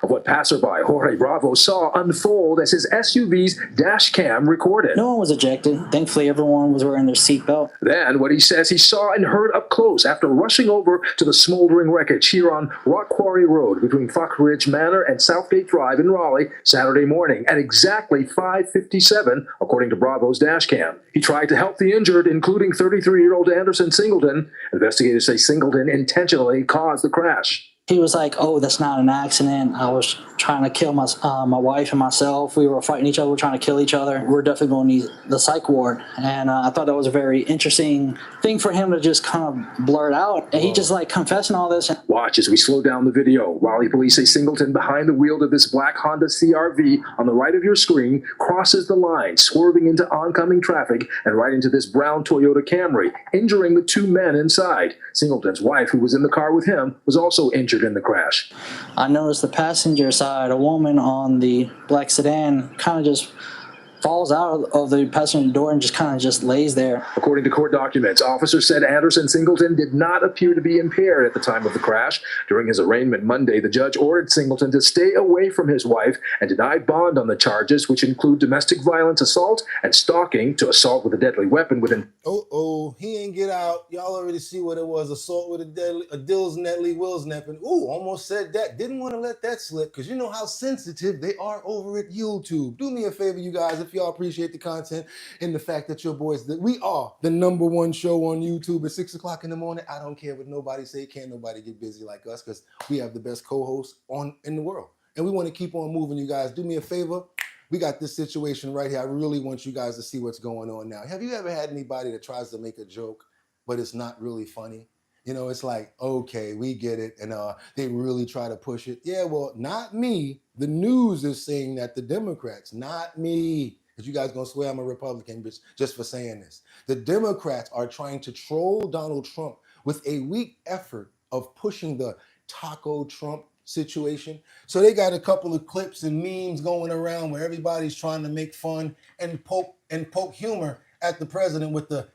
Speaker 22: of what passerby Jorge Bravo saw unfold as his SUV's dash cam recorded.
Speaker 23: No one was ejected. Thankfully, everyone was wearing their seatbelt.
Speaker 22: Then what he says he saw and heard up close after rushing over to the smoldering wreckage here on Rock Quarry Road between Fox Ridge Manor and Southgate Drive in Raleigh Saturday morning at exactly 5:57, according to Bravo's dash cam. He tried to help the injured, including 33-year-old Anderson Singleton. Investigators say Singleton intentionally caused the crash.
Speaker 23: He was like, "Oh, that's not an accident. I was trying to kill my wife and myself. We were fighting each other. We're trying to kill each other. We're definitely going to need the psych ward." And I thought that was a very interesting thing for him to just kind of blurt out. And he just like confessing all this.
Speaker 22: Watch as we slow down the video. Raleigh police say Singleton, behind the wheel of this black Honda CR-V on the right of your screen, crosses the line, swerving into oncoming traffic and right into this brown Toyota Camry, injuring the two men inside. Singleton's wife, who was in the car with him, was also injured in the crash.
Speaker 23: I noticed the passenger side, a woman on the black sedan, kind of just falls out of the passenger door and just kind of just lays there.
Speaker 22: According to court documents, officers said Anderson Singleton did not appear to be impaired at the time of the crash. During his arraignment Monday, the judge ordered Singleton to stay away from his wife and denied bond on the charges, which include domestic violence assault and stalking to assault with a deadly weapon within.
Speaker 1: He ain't get out. Y'all already see what it was. Assault with a Dills Netley Wills Neppin. Almost said that. Didn't want to let that slip because you know how sensitive they are over at YouTube. Do me a favor, you guys, if y'all appreciate the content and the fact that your boys, that we are the #1 show on YouTube at 6 o'clock in the morning. I don't care what nobody say. Can't nobody get busy like us because we have the best co-hosts in the world. And we want to keep on moving, you guys. Do me a favor. We got this situation right here. I really want you guys to see what's going on now. Have you ever had anybody that tries to make a joke, but it's not really funny? You know, it's like, okay, we get it. And they really try to push it. Yeah, well, not me. The news is saying that the Democrats, not me. Because you guys going to swear I'm a Republican just for saying this. The Democrats are trying to troll Donald Trump with a weak effort of pushing the Taco Trump situation. So they got a couple of clips and memes going around where everybody's trying to make fun and poke humor at the president with the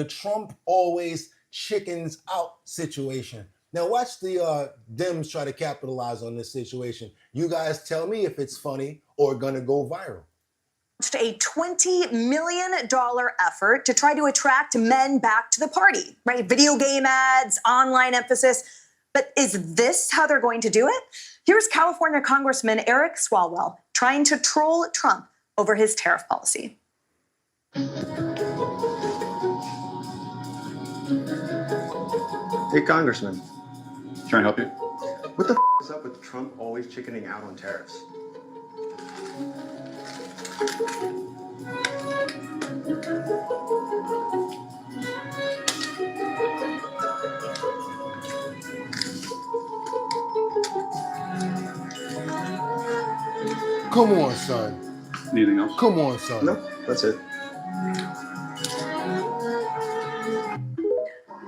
Speaker 1: Trump always chickens out situation. Now watch the Dems try to capitalize on this situation. You guys tell me if it's funny or gonna go viral.
Speaker 24: A $20 million effort to try to attract men back to the party, right? Video game ads, online emphasis. But is this how they're going to do it? Here's California Congressman Eric Swalwell trying to troll Trump over his tariff policy.
Speaker 25: Hey, Congressman.
Speaker 26: Trying to help you?
Speaker 25: What the is up with Trump always chickening out on tariffs?
Speaker 1: Come on, son.
Speaker 26: Anything else?
Speaker 1: Come on, son.
Speaker 25: No, that's it.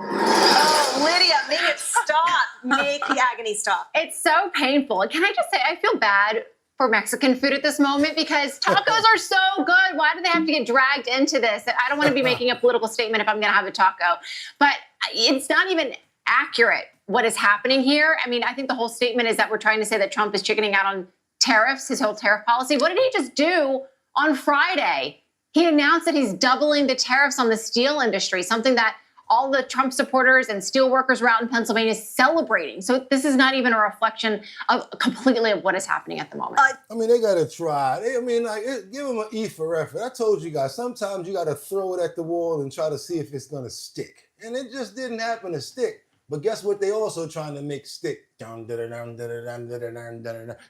Speaker 24: Oh, Lydia, make it stop. Make the agony stop.
Speaker 5: It's so painful. Can I just say, I feel bad for Mexican food at this moment because tacos are so good. Why do they have to get dragged into this? I don't want to be making a political statement if I'm going to have a taco, but it's not even accurate what is happening here. I mean, I think the whole statement is that we're trying to say that Trump is chickening out on tariffs, his whole tariff policy. What did he just do on Friday? He announced that he's doubling the tariffs on the steel industry, something that all the Trump supporters and steel workers were out in Pennsylvania celebrating. So this is not even a reflection of completely of what is happening at the moment.
Speaker 1: I mean, they gotta try. Give them an E for effort. I told you guys, sometimes you gotta throw it at the wall and try to see if it's gonna stick. And it just didn't happen to stick. But guess what they also trying to make stick?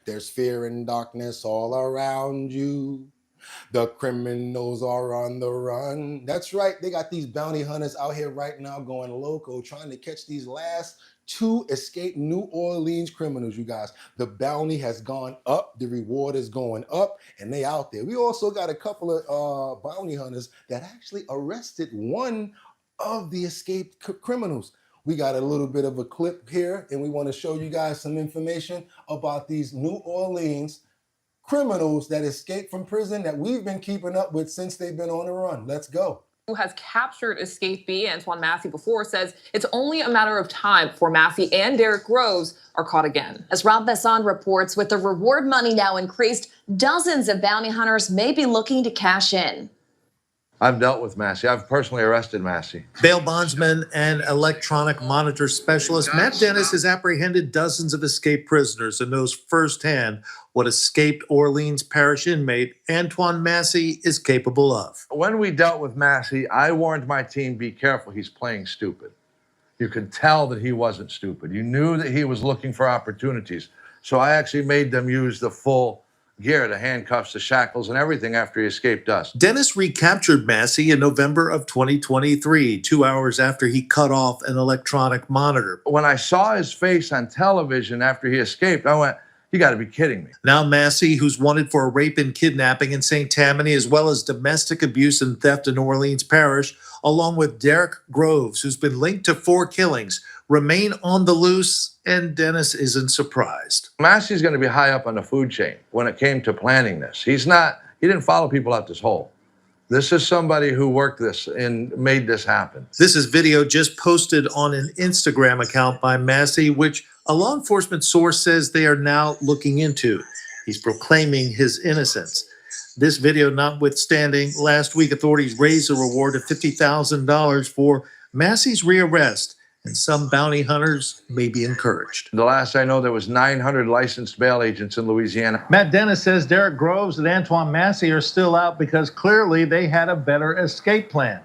Speaker 1: There's fear and darkness all around you. The criminals are on the run. That's right. They got these bounty hunters out here right now going loco, trying to catch these last 2 escaped New Orleans criminals, you guys. The bounty has gone up. The reward is going up, and they out there. We also got a couple of bounty hunters that actually arrested one of the escaped criminals. We got a little bit of a clip here, and we want to show you guys some information about these New Orleans criminals that escaped from prison that we've been keeping up with since they've been on the run. Let's go.
Speaker 3: Who has captured escapee Antoine Massey before, says it's only a matter of time before Massey and Derek Groves are caught again.
Speaker 7: As Rob Besson reports, with the reward money now increased, dozens of bounty hunters may be looking to cash in.
Speaker 8: I've dealt with Massey. I've personally arrested Massey.
Speaker 9: Bail bondsman and electronic monitor specialist Matt Dennis has apprehended dozens of escaped prisoners and knows firsthand what escaped Orleans Parish inmate Antoine Massey is capable of.
Speaker 8: When we dealt with Massey, I warned my team, be careful, he's playing stupid. You could tell that he wasn't stupid. You knew that he was looking for opportunities. So I actually made them use the full gear, the handcuffs, the shackles, and everything after he escaped us.
Speaker 9: Dennis recaptured Massey in November of 2023, 2 hours after he cut off an electronic monitor.
Speaker 8: When I saw his face on television after he escaped, I went, you got to be kidding me.
Speaker 9: Now Massey, who's wanted for a rape and kidnapping in St. Tammany, as well as domestic abuse and theft in Orleans Parish, along with Derek Groves, who's been linked to 4 killings, remain on the loose, and Dennis isn't surprised.
Speaker 8: Massey's going to be high up on the food chain when it came to planning this. He didn't follow people out this hole. This is somebody who worked this and made this happen.
Speaker 9: This is video just posted on an Instagram account by Massey, which a law enforcement source says they are now looking into. He's proclaiming his innocence. This video notwithstanding, last week authorities raised a reward of $50,000 for Massey's rearrest, and some bounty hunters may be encouraged.
Speaker 8: The last I know, there was 900 licensed bail agents in Louisiana.
Speaker 10: Matt Dennis says Derek Groves and Antoine Massey are still out because clearly they had a better escape plan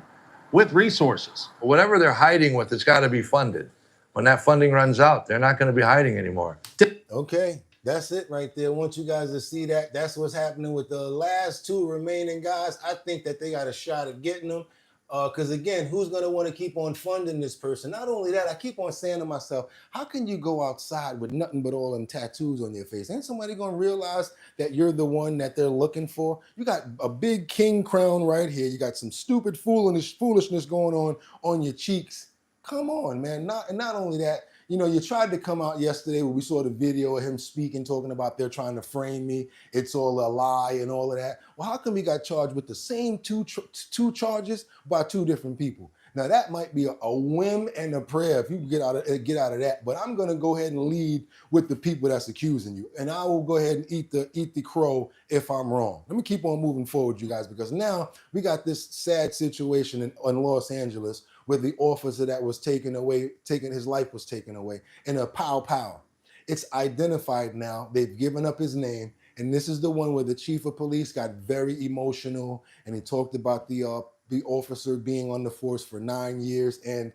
Speaker 10: with resources.
Speaker 8: Whatever they're hiding with, it's got to be funded. When that funding runs out, they're not going to be hiding anymore.
Speaker 1: Okay, that's it right there. I want you guys to see that. That's what's happening with the last 2 remaining guys. I think that they got a shot at getting them. Because again, who's going to want to keep on funding this person? Not only that, I keep on saying to myself, how can you go outside with nothing but all them tattoos on your face? Ain't somebody going to realize that you're the one that they're looking for? You got a big king crown right here. You got some stupid foolishness going on your cheeks. Come on, man. Not only that, you know, you tried to come out yesterday where we saw the video of him speaking, talking about they're trying to frame me. It's all a lie and all of that. Well, how come we got charged with the same two charges by 2 different people? Now, that might be a whim and a prayer if you get out of that. But I'm going to go ahead and lead with the people that's accusing you. And I will go ahead and eat the crow if I'm wrong. Let me keep on moving forward, you guys, because now we got this sad situation in Los Angeles where the officer that was his life was taken away in a pow. It's identified now. They've given up his name. And this is the one where the chief of police got very emotional and he talked about the officer being on the force for 9 years. And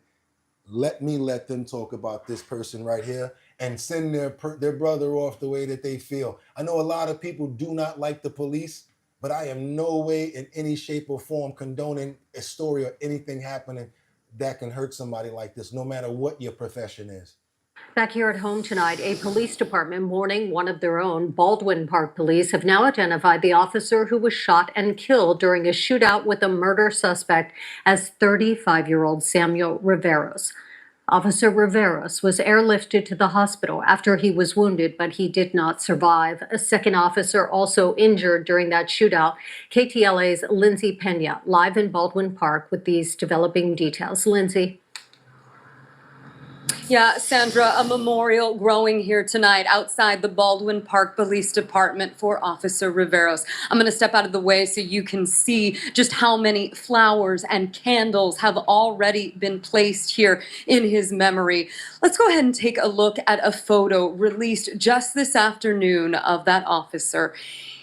Speaker 1: let them talk about this person right here and send their brother off the way that they feel. I know a lot of people do not like the police, but I am no way in any shape or form condoning a story or anything happening that can hurt somebody like this, no matter what your profession is.
Speaker 11: Back here at home tonight, a police department mourning one of their own. Baldwin Park police have now identified the officer who was shot and killed during a shootout with a murder suspect as 35-year-old Samuel Riveros. Officer Riveros was airlifted to the hospital after he was wounded, but he did not survive. A second officer also injured during that shootout. KTLA's Lindsay Pena live in Baldwin Park with these developing details. Lindsay.
Speaker 4: Yeah, Sandra, a memorial growing here tonight outside the Baldwin Park Police Department for Officer Riveros. I'm going to step out of the way so you can see just how many flowers and candles have already been placed here in his memory. Let's go ahead and take a look at a photo released just this afternoon of that officer.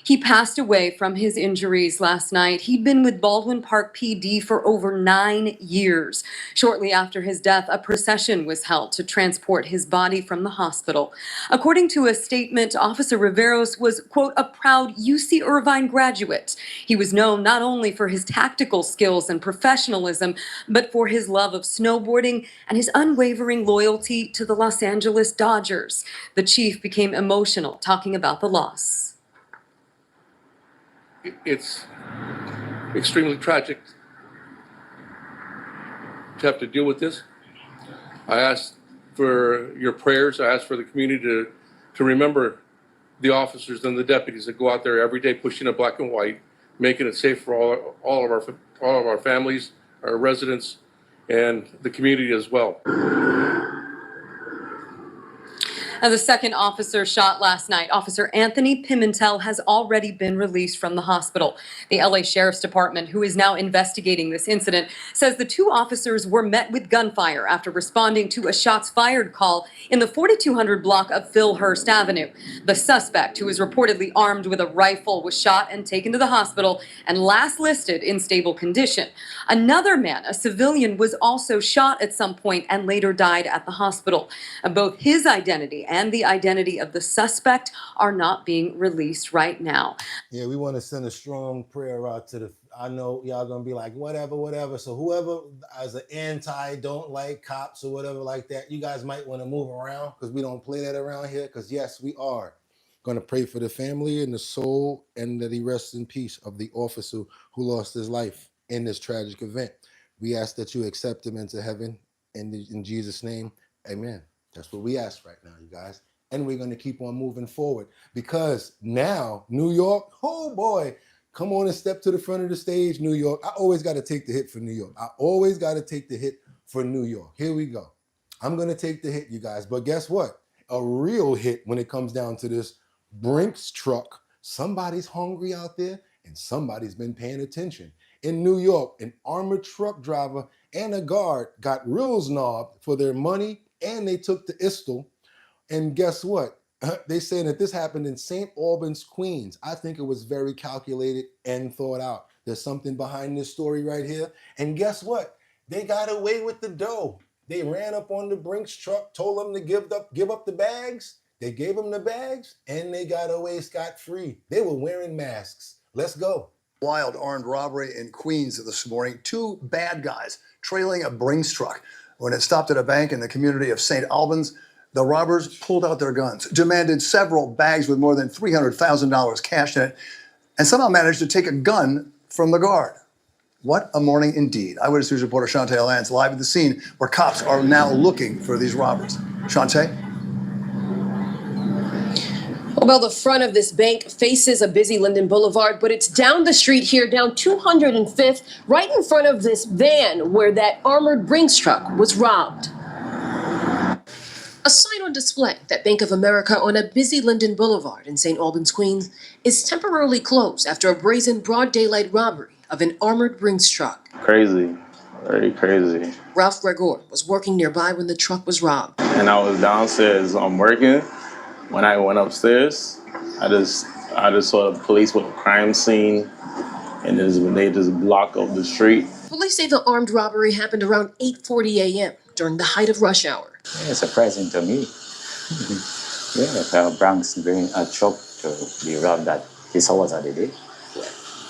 Speaker 4: He passed away from his injuries last night. He'd been with Baldwin Park PD for over 9 years. Shortly after his death, a procession was held to transport his body from the hospital. According to a statement, Officer Riveros was, quote, a proud UC Irvine graduate. He was known not only for his tactical skills and professionalism, but for his love of snowboarding and his unwavering loyalty to the Los Angeles Dodgers. The chief became emotional talking about the loss.
Speaker 12: It's extremely tragic to have to deal with this. I ask for your prayers. I ask for the community to remember the officers and the deputies that go out there every day pushing a black and white, making it safe for all of our families, our residents, and the community as well.
Speaker 4: Now, the second officer shot last night, Officer Anthony Pimentel, has already been released from the hospital. The LA Sheriff's Department, who is now investigating this incident, says the two officers were met with gunfire after responding to a shots fired call in the 4200 block of Philhurst Avenue. The suspect, who is reportedly armed with a rifle, was shot and taken to the hospital and last listed in stable condition. Another man, a civilian, was also shot at some point and later died at the hospital. Both his identity and the identity of the suspect are not being released right now.
Speaker 1: Yeah, we want to send a strong prayer out to I know y'all gonna be like, whatever. So whoever as an don't like cops or whatever like that, you guys might want to move around because we don't play that around here. Because yes, we are gonna pray for the family and the soul and that he rests in peace of the officer who lost his life in this tragic event. We ask that you accept him into heaven in Jesus' name, amen. That's what we ask right now, you guys. And we're going to keep on moving forward because now, New York, oh boy, come on and step to the front of the stage, New York. I always got to take the hit for New York. I always got to take the hit for New York. Here we go. I'm going to take the hit, you guys. But guess what? A real hit when it comes down to this Brinks truck. Somebody's hungry out there and somebody's been paying attention. In New York, an armored truck driver and a guard got real snobbed for their money and they took the Istel. And guess what? They saying that this happened in St. Albans, Queens. I think it was very calculated and thought out. There's something behind this story right here. And guess what? They got away with the dough. They ran up on the Brinks truck, told them to give up the bags. They gave them the bags and they got away scot-free. They were wearing masks. Let's go.
Speaker 13: Wild armed robbery in Queens this morning. Two bad guys trailing a Brinks truck. When it stopped at a bank in the community of St. Albans, the robbers pulled out their guns, demanded several bags with more than $300,000 cash in it, and somehow managed to take a gun from the guard. What a morning indeed. Eyewitness News reporter Shantae Lance live at the scene where cops are now looking for these robbers. Shantae?
Speaker 14: Well, the front of this bank faces a busy Linden Boulevard, but it's down the street here, down 205th, right in front of this van where that armored Brinks truck was robbed. A sign on display that Bank of America on a busy Linden Boulevard in St. Albans, Queens, is temporarily closed after a brazen broad daylight robbery of an armored Brinks truck.
Speaker 15: Crazy, very crazy.
Speaker 14: Ralph Gregor was working nearby when the truck was robbed.
Speaker 15: And I was downstairs working. When I went upstairs, I just saw the police with a crime scene, and they just blocked off the street.
Speaker 14: Police say the armed robbery happened around 8:40 a.m. during the height of rush hour.
Speaker 17: Yeah, it's surprising to me. Yeah, Bronx bring a truck to be robbed at this hours of the day.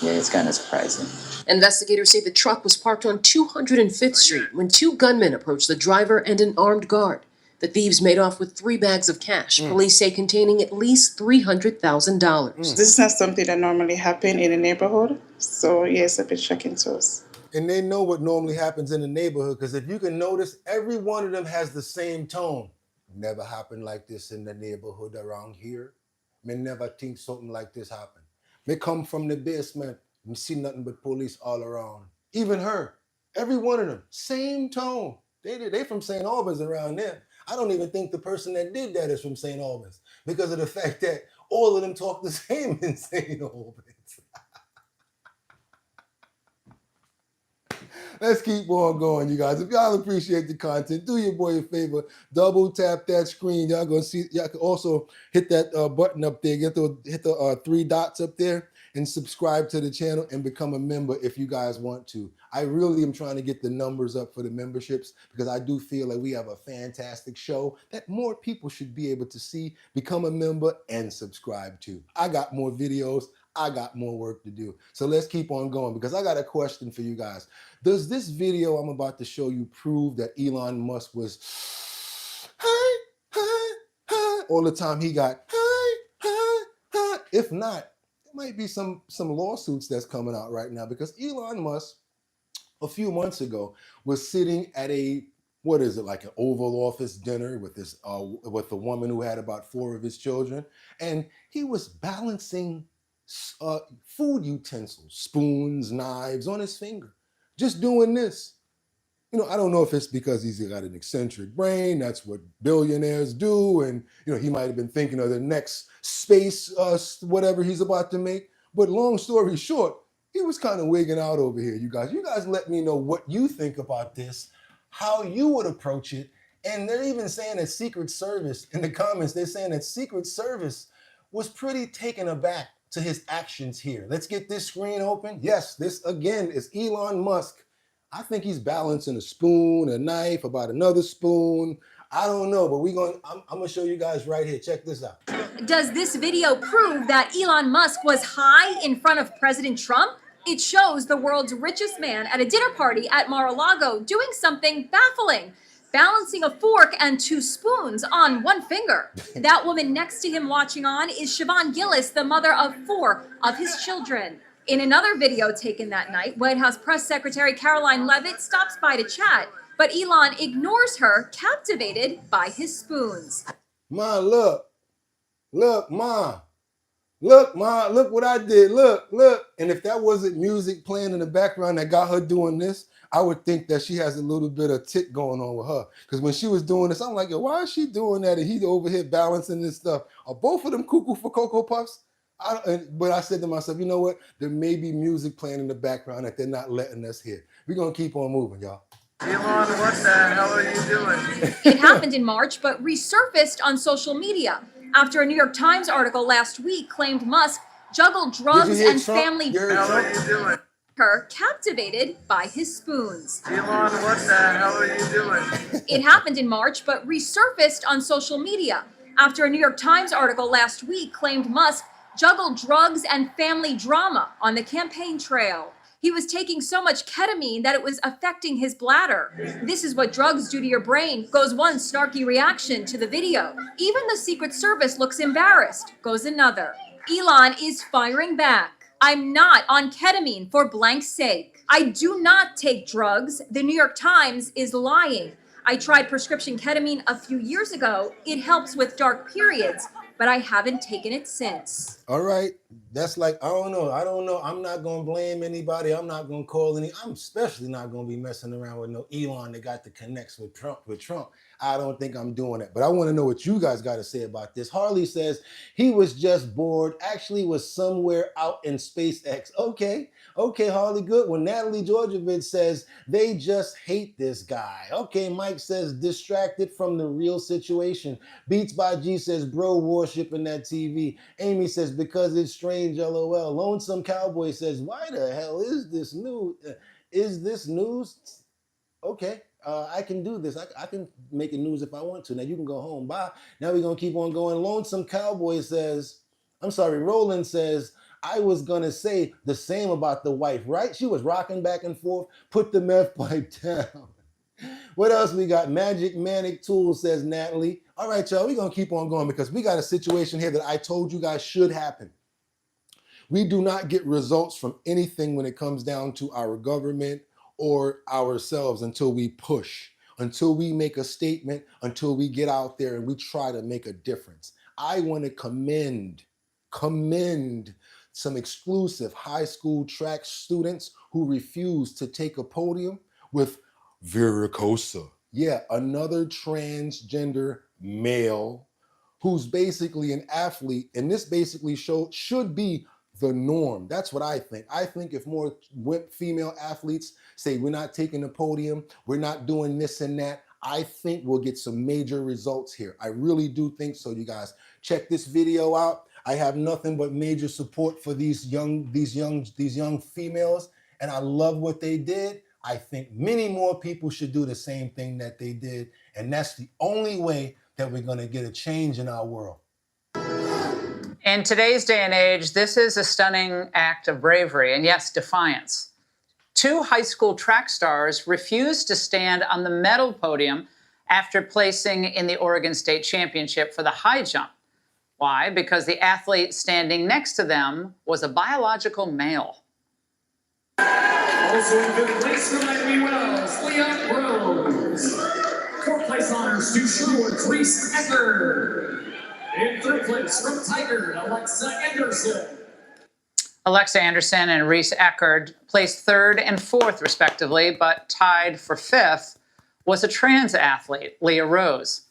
Speaker 17: Yeah, it's kind of surprising.
Speaker 14: Investigators say the truck was parked on 205th Street when two gunmen approached the driver and an armed guard. The thieves made off with 3 bags of cash, police say containing at least $300,000.
Speaker 27: This is not something that normally happens in a neighborhood, so yeah, it's a bit shocking to us.
Speaker 1: And they know what normally happens in the neighborhood, because if you can notice, every one of them has the same tone. Never happened like this in the neighborhood around here. Me never think something like this happened. Me come from the basement, me see nothing but police all around. Even her, every one of them, same tone. They from St. Albans around there. I don't even think the person that did that is from St. Albans, because of the fact that all of them talk the same in St. Albans. Let's keep on going, you guys. If y'all appreciate the content, do your boy a favor. Double tap that screen. Y'all gonna see. Y'all can also hit that button up there. Hit the 3 dots up there and subscribe to the channel and become a member if you guys want to. I really am trying to get the numbers up for the memberships, because I do feel like we have a fantastic show that more people should be able to see, become a member, and subscribe to. I got more videos. I got more work to do. So let's keep on going, because I got a question for you guys. Does this video I'm about to show you prove that Elon Musk was all the time he got If not, there might be some lawsuits that's coming out right now, because Elon Musk a few months ago was sitting at a, what is it, like an Oval Office dinner with this with a woman who had about 4 of his children, and he was balancing food utensils, spoons, knives on his finger, just doing this. You know, I don't know if it's because he's got an eccentric brain, that's what billionaires do, and you know, he might have been thinking of the next space whatever he's about to make. But long story short, he was kind of wigging out over here, you guys. You guys let me know what you think about this, how you would approach it. And they're even saying that Secret Service, in the comments, they're saying that Secret Service was pretty taken aback to his actions here. Let's get this screen open. Yes, this again is Elon Musk. I think he's balancing a spoon, a knife, about another spoon. I don't know, but I'm gonna show you guys right here. Check this out.
Speaker 4: Does this video prove that Elon Musk was high in front of President Trump? It shows the world's richest man at a dinner party at Mar-a-Lago doing something baffling, balancing a fork and 2 spoons on one finger. That woman next to him watching on is Siobhan Gillis, the mother of 4 of his children. In another video taken that night, White House Press Secretary Caroline Leavitt stops by to chat, but Elon ignores her, captivated by his spoons.
Speaker 1: Ma, look, Ma. Look, Ma, look what I did. Look. And if that wasn't music playing in the background that got her doing this, I would think that she has a little bit of tick going on with her. Because when she was doing this, I'm like, yo, why is she doing that? And he's over here balancing this stuff. Are both of them cuckoo for Cocoa Puffs? But I said to myself, you know what? There may be music playing in the background that they're not letting us hear. We're going to keep on moving, y'all.
Speaker 2: Elon, what the hell are you doing?
Speaker 4: It happened in March, but resurfaced on social media after a New York Times article last week claimed Musk juggled drugs and family.
Speaker 2: What the hell are you doing?
Speaker 4: Her captivated by his spoons.
Speaker 2: Elon, what the hell are you doing?
Speaker 4: It happened in March, but resurfaced on social media after a New York Times article last week claimed Musk juggled drugs and family drama on the campaign trail. He was taking so much ketamine that it was affecting his bladder. This is what drugs do to your brain, goes one snarky reaction to the video. Even the Secret Service looks embarrassed, goes another. Elon is firing back. I'm not on ketamine for blank's sake. I do not take drugs. The New York Times is lying. I tried prescription ketamine a few years ago. It helps with dark periods, but I haven't taken it since.
Speaker 1: All right. That's like, I don't know. I'm not going to blame anybody. I'm not going to call any. I'm especially not going to be messing around with no Elon that got the connects with Trump. I don't think I'm doing it. But I want to know what you guys got to say about this. Harley says he was just bored. Actually was somewhere out in SpaceX. Okay, Harley, good. Well, Natalie Georgievich says they just hate this guy. Okay, Mike says distracted from the real situation. Beats by G says bro worshiping that TV. Amy says because it's strange, LOL. Lonesome Cowboy says why the hell is this news? Is this news? Okay. I can do this. I can make it news if I want to. Now you can go home. Bye. Now we're going to keep on going. Lonesome Cowboy says, Roland says, I was going to say the same about the wife, right? She was rocking back and forth. Put the meth pipe down. What else we got? Magic Manic Tool says Natalie. All right, y'all, we're going to keep on going because we got a situation here that I told you guys should happen. We do not get results from anything when it comes down to our government or ourselves until we push, until we make a statement, until we get out there and we try to make a difference. I want to commend some exclusive high school track students who refuse to take a podium with Viricosa. Yeah, another transgender male who's basically an athlete, and this basically should be the norm. That's what I think. I think if more female athletes say we're not taking the podium, we're not doing this and that, I think we'll get some major results here. I really do think so, you guys. Check this video out. I have nothing but major support for these young females, and I love what they did. I think many more people should do the same thing that they did, and that's the only way that we're going to get a change in our world.
Speaker 6: In today's day and age, this is a stunning act of bravery and, yes, defiance. 2 high school track stars refused to stand on the medal podium after placing in the Oregon State Championship for the high jump. Why? Because the athlete standing next to them was a biological male.
Speaker 16: Also in fifth place for Miami Wells, Leon Rose. 4th place honors to Sherwood's Reese Ecker. In 3rd place from Tiger, Alexa Anderson.
Speaker 6: Alexa Anderson and Reese Eckerd placed 3rd and 4th, respectively, but tied for 5th was a trans athlete, Leah Rose.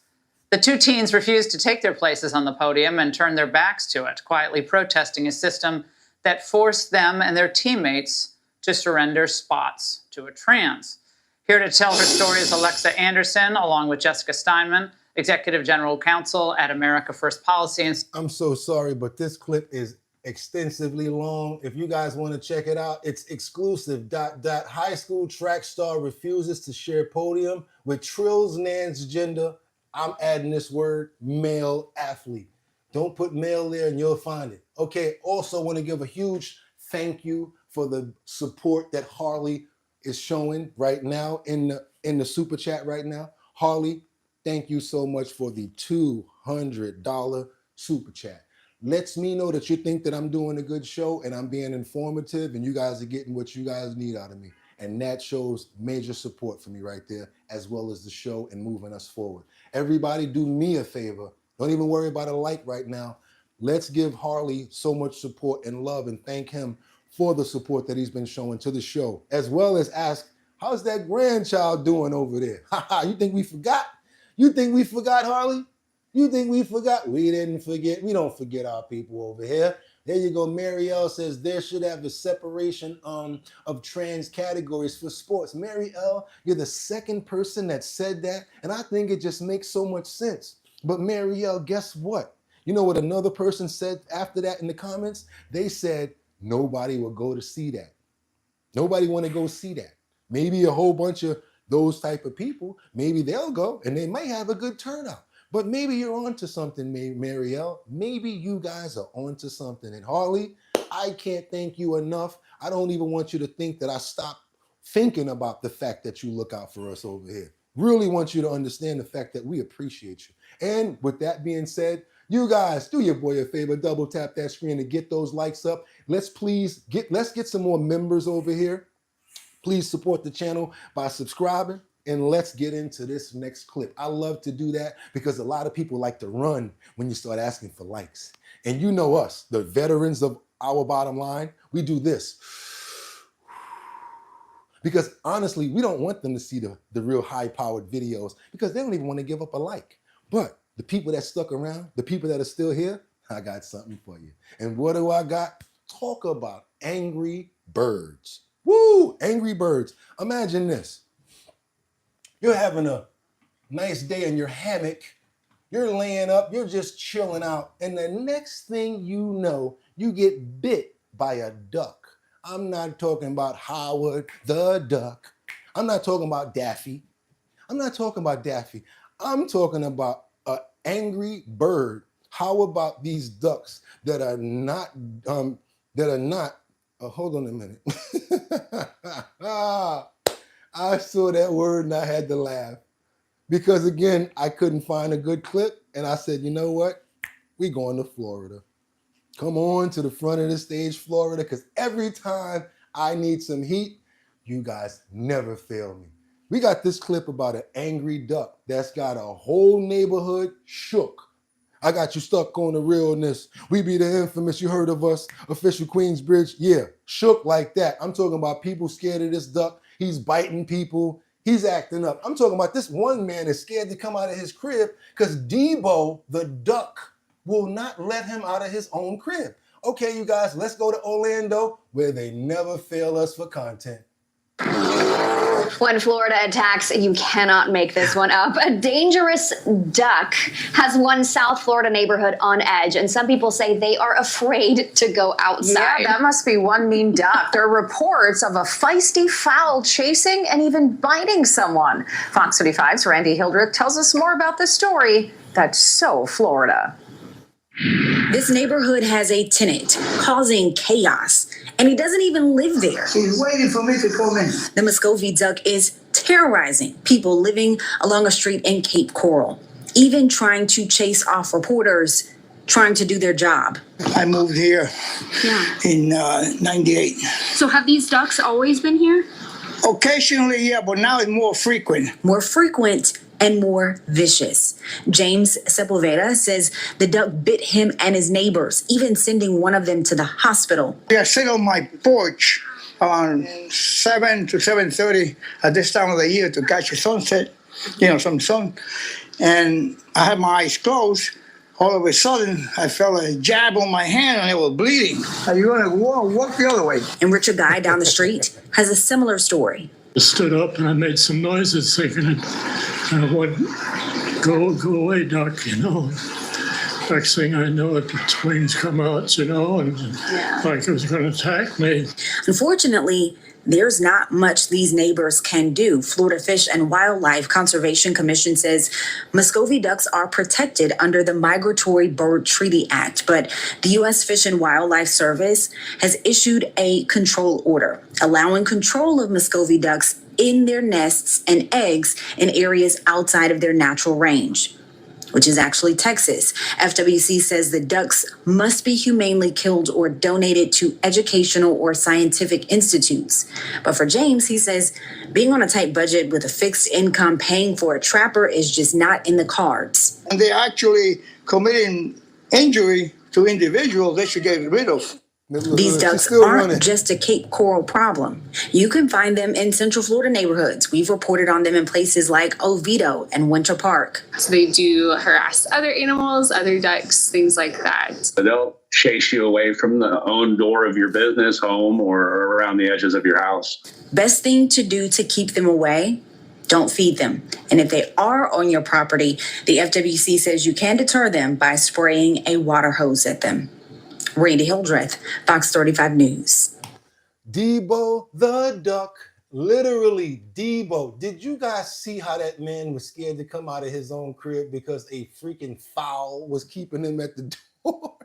Speaker 6: The 2 teens refused to take their places on the podium and turned their backs to it, quietly protesting a system that forced them and their teammates to surrender spots to a trans. Here to tell her story is Alexa Anderson, along with Jessica Steinman, Executive General Counsel at America First Policy.
Speaker 1: I'm so sorry, but this clip is extensively long. If you guys want to check it out, it's exclusive. High school track star refuses to share podium with transgender, I'm adding this word, male athlete. Don't put male there and you'll find it. Okay, also want to give a huge thank you for the support that Harley is showing right now in the super chat right now. Harley, thank you so much for the $200 super chat. Lets me know that you think that I'm doing a good show and I'm being informative and you guys are getting what you guys need out of me. And that shows major support for me right there, as well as the show and moving us forward. Everybody do me a favor. Don't even worry about a like right now. Let's give Harley so much support and love and thank him for the support that he's been showing to the show, as well as ask, how's that grandchild doing over there? You think we forgot? You think we forgot, Harley? You think we forgot? We didn't forget. We don't forget our people over here. There you go. Marielle says there should have a separation of trans categories for sports. Marielle, you're the 2nd person that said that, and I think it just makes so much sense. But Marielle, guess what? You know what another person said after that in the comments? They said nobody will go to see that. Nobody want to go see that. Maybe a whole bunch of those type of people, maybe they'll go and they might have a good turnout. But maybe you're onto something, Marielle. Maybe you guys are onto something. And Harley, I can't thank you enough. I don't even want you to think that I stopped thinking about the fact that you look out for us over here. Really want you to understand the fact that we appreciate you. And with that being said, you guys, do your boy a favor, double tap that screen to get those likes up. Let's get some more members over here. Please support the channel by subscribing. And let's get into this next clip. I love to do that because a lot of people like to run when you start asking for likes. And you know us, the veterans of our bottom line, we do this. Because honestly, we don't want them to see the real high-powered videos because they don't even want to give up a like. But the people that stuck around, the people that are still here, I got something for you. And what do I got? Talk about Angry Birds. Woo! Angry Birds. Imagine this. You're having a nice day in your hammock. You're laying up. You're just chilling out. And the next thing you know, you get bit by a duck. I'm not talking about Howard the Duck. I'm not talking about Daffy. I'm not talking about Daffy. I'm talking about an angry bird. How about these ducks that are not, hold on a minute. I saw that word and I had to laugh because again, I couldn't find a good clip and I said, you know what? We going to Florida. Come on to the front of the stage, Florida, because every time I need some heat, You guys never fail me. We got this clip about an angry duck that's got a whole neighborhood shook. I got you stuck on the realness. We be the infamous, you heard of us, official Queensbridge. Yeah, shook like that. I'm talking about people scared of this duck. He's biting people. He's acting up. I'm talking about this one man is scared to come out of his crib because Debo, the duck, will not let him out of his own crib. Okay, you guys, let's go to Orlando where they never fail us for content.
Speaker 18: When Florida attacks, you cannot make this one up. A dangerous duck has one South Florida neighborhood on edge, and some people say they are afraid to go outside.
Speaker 6: Yeah, that must be one mean duck. There are reports of a feisty fowl chasing and even biting someone. Fox 35's Randy Hildreth tells us more about this story that's so Florida.
Speaker 19: This neighborhood has a tenant causing chaos, and he doesn't even live there.
Speaker 20: He's waiting for me to come in.
Speaker 19: The Muscovy duck is terrorizing people living along a street in Cape Coral, even trying to chase off reporters trying to do their job.
Speaker 20: I moved here in 98.
Speaker 19: So have these ducks always been here?
Speaker 20: Occasionally, yeah, but now it's more frequent.
Speaker 19: More frequent and more vicious. James Sepulveda says the duck bit him and his neighbors, even sending one of them to the hospital.
Speaker 20: I sit on my porch on 7 to 7:30 at this time of the year to catch a sunset, some sun. And I had my eyes closed. All of a sudden, I felt a jab on my hand and it was bleeding. Are you gonna walk the other way?
Speaker 19: And Richard Guy down the street has a similar story.
Speaker 21: I stood up and I made some noises thinking I would go away, duck, Next thing I know, the wings come out, and like it was going to attack me.
Speaker 19: Unfortunately, there's not much these neighbors can do. Florida Fish and Wildlife Conservation Commission says Muscovy ducks are protected under the Migratory Bird Treaty Act, but the U.S. Fish and Wildlife Service has issued a control order allowing control of Muscovy ducks in their nests and eggs in areas outside of their natural range, which is actually Texas. FWC says the ducks must be humanely killed or donated to educational or scientific institutes. But for James, he says being on a tight budget with a fixed income paying for a trapper is just not in the cards.
Speaker 20: And they're actually committing injury to individuals they should get rid of.
Speaker 19: These ducks aren't just a Cape Coral problem. You can find them in Central Florida neighborhoods. We've reported on them in places like Oviedo and Winter Park.
Speaker 22: So they do harass other animals, other ducks, things like that.
Speaker 23: They'll chase you away from the own door of your business, home, or around the edges of your house.
Speaker 19: Best thing to do to keep them away, don't feed them. And if they are on your property, the FWC says you can deter them by spraying a water hose at them. Randy Hildreth, Fox 35 News.
Speaker 1: Debo the duck, literally Debo. Did you guys see how that man was scared to come out of his own crib because a freaking fowl was keeping him at the door?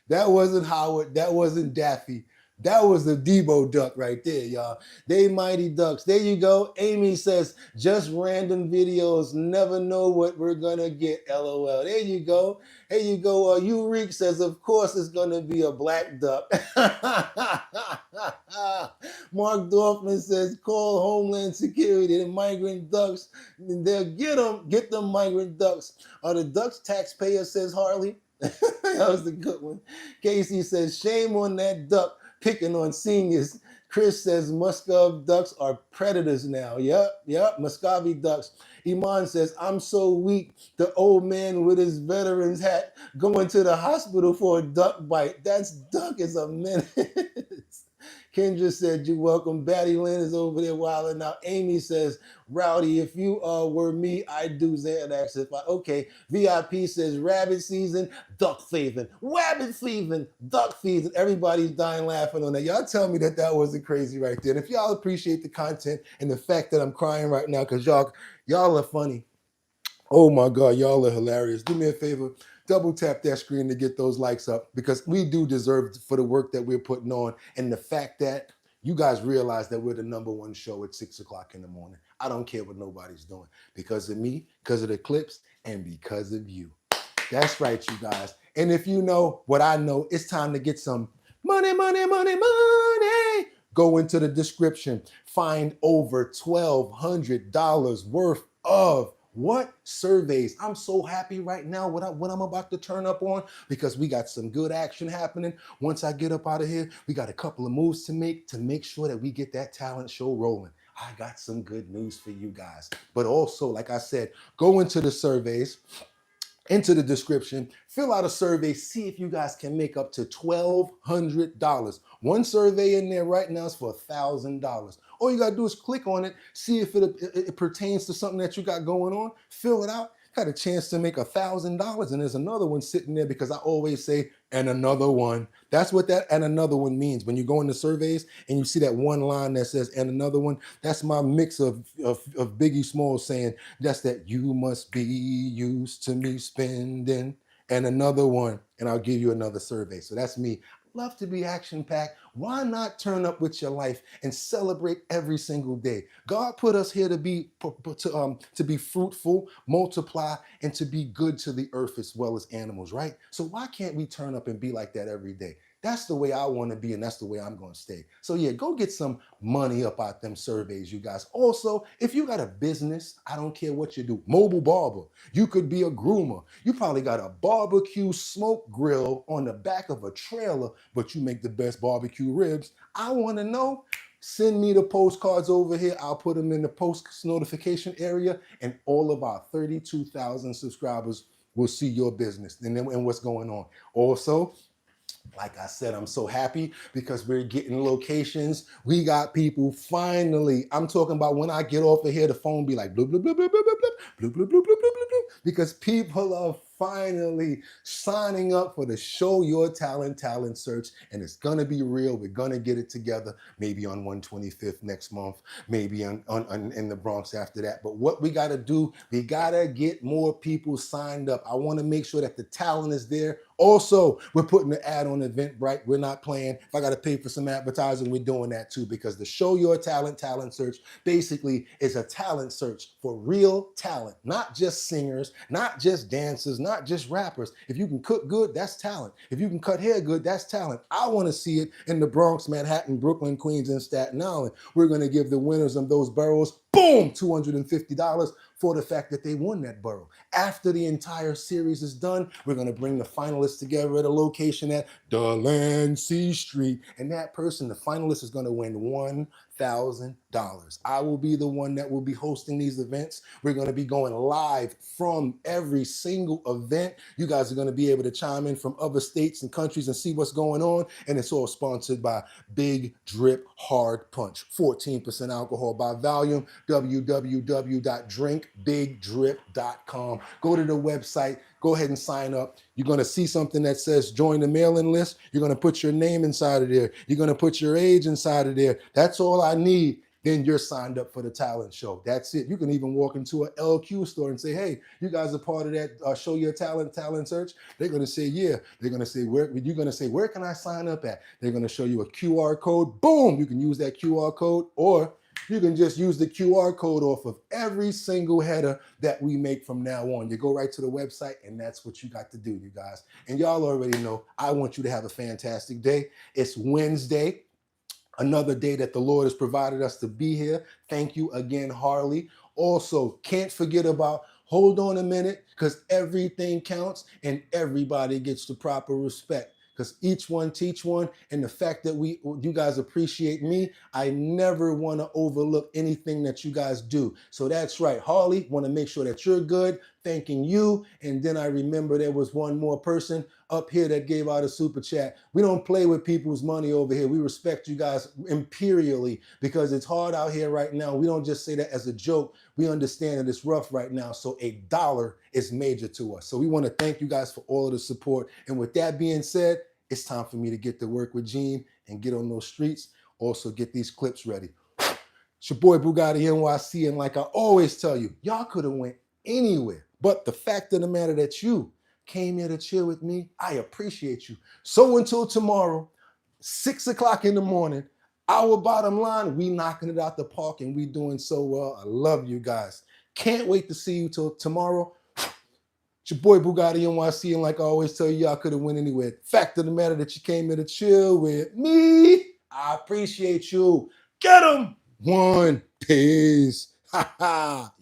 Speaker 1: That wasn't Howard. That wasn't Daffy. That was the Debo duck right there, y'all. They mighty ducks. There you go. Amy says, just random videos. Never know what we're going to get, LOL. There you go. There you go. Eurik says, of course it's going to be a black duck. Mark Dorfman says, call Homeland Security. The migrant ducks, they'll get them migrant ducks. Are the ducks taxpayers, says Harley. That was the good one. Casey says, shame on that duck picking on seniors. Chris says Muscovy ducks are predators now. Yep, Muscovy ducks. Iman says, I'm so weak. The old man with his veteran's hat going to the hospital for a duck bite. That duck is a menace. Kendra said, you're welcome. Batty Lynn is over there wilding out. Amy says, Rowdy, if you were me, I'd do Xanax. Okay. VIP says, rabbit season, duck thieving. Rabbit thieving, duck thieving. Everybody's dying laughing on that. Y'all tell me that wasn't crazy right there. And if y'all appreciate the content and the fact that I'm crying right now because y'all are funny. Oh my God, y'all are hilarious. Do me a favor. Double tap that screen to get those likes up because we do deserve for the work that we're putting on and the fact that you guys realize that we're the #1 show at 6 o'clock in the morning. I don't care what nobody's doing because of me, because of the clips, and because of you. That's right, you guys. And if you know what I know, it's time to get some money, money, money, money. Go into the description, find over $1,200 worth of what? Surveys. I'm so happy right now what I'm about to turn up on, because we got some good action happening. Once I get up out of here, we got a couple of moves to make sure that we get that talent show rolling. I got some good news for you guys. But also, like I said, go into the surveys, into the description, fill out a survey, see if you guys can make up to $1,200. One survey in there right now is for $1,000. All you gotta do is click on it, see if it pertains to something that you got going on, fill it out, got a chance to make $1,000. And there's another one sitting there, because I always say, and another one. That's what that and another one means. When you go into surveys and you see that one line that says, and another one, that's my mix of Biggie Smalls saying, that's that you must be used to me spending, and another one, and I'll give you another survey. So that's me. Love to be action-packed. Why not turn up with your life and celebrate every single day? God put us here to be fruitful, multiply, and to be good to the earth as well as animals, right? So why can't we turn up and be like that every day? That's the way I want to be, and that's the way I'm going to stay. So yeah, go get some money up out them surveys, you guys. Also, if you got a business, I don't care what you do, mobile barber, you could be a groomer. You probably got a barbecue smoke grill on the back of a trailer, but you make the best barbecue ribs. I want to know. Send me the postcards over here. I'll put them in the post notification area, and all of our 32,000 subscribers will see your business and what's going on. Also, like I said, I'm so happy because we're getting locations. We got people finally. I'm talking about when I get off of here, the phone be like, bloop, bloop, bloop, bloop, bloop, bloop, bloop, bloop, bloop, bloop, bloop, bloop, because people are finally signing up for the Show Your Talent search, and it's gonna be real. We're gonna get it together, maybe on 125th next month, maybe in the Bronx after that. But what we gotta do, we gotta get more people signed up. I wanna make sure that the talent is there. Also, we're putting the ad on Eventbrite. We're not playing. If I got to pay for some advertising, we're doing that too, because the Show Your Talent search basically is a talent search for real talent, not just singers, not just dancers, not just rappers. If you can cook good, that's talent. If you can cut hair good, that's talent. I want to see it in the Bronx, Manhattan, Brooklyn, Queens, and Staten Island. We're going to give the winners of those boroughs, boom, $250 for the fact that they won that borough. After the entire series is done, we're gonna bring the finalists together at a location at Delancey Street, and that person, the finalist, is gonna win $1,000. I will be the one that will be hosting these events. We're gonna be going live from every single event. You guys are gonna be able to chime in from other states and countries and see what's going on, and it's all sponsored by Big Drip Hard Punch. 14% alcohol by volume, www.drinkbigdrip.com. Go to the website, go ahead and sign up. You're gonna see something that says join the mailing list. You're gonna put your name inside of there. You're gonna put your age inside of there. That's all I need. Then you're signed up for the talent show. That's it. You can even walk into an LQ store and say, hey, you guys are part of that Show Your Talent search. They're gonna say, yeah. They're gonna say, where? You're gonna say, where can I sign up at? They're gonna show you a QR code. Boom, you can use that QR code, or you can just use the QR code off of every single header that we make from now on. You go right to the website, and that's what you got to do, you guys. And y'all already know, I want you to have a fantastic day. It's Wednesday, another day that the Lord has provided us to be here. Thank you again, Harley. Also, can't forget about, hold on a minute, because everything counts and everybody gets the proper respect. Because each one teach one, and the fact that you guys appreciate me, I never want to overlook anything that you guys do. So that's right, Harley, want to make sure that you're good, thanking you. And then I remember there was one more person up here that gave out a super chat. We don't play with people's money over here. We respect you guys imperially, because it's hard out here right now. We don't just say that as a joke. We understand that it's rough right now. So $1 is major to us. So we want to thank you guys for all of the support. And with that being said, it's time for me to get to work with Gene and get on those streets. Also get these clips ready. It's your boy BOOGOTTINYC, and like I always tell you, y'all could have went anywhere. But the fact of the matter that you came here to chill with me, I appreciate you. So until tomorrow, 6 o'clock in the morning, our bottom line, we knocking it out the park, and we doing so well. I love you guys. Can't wait to see you till tomorrow. It's your boy BOOGOTTINYC, and like I always tell you, y'all could have went anywhere. Fact of the matter that you came here to chill with me, I appreciate you. Get him. One. Peace. Ha ha.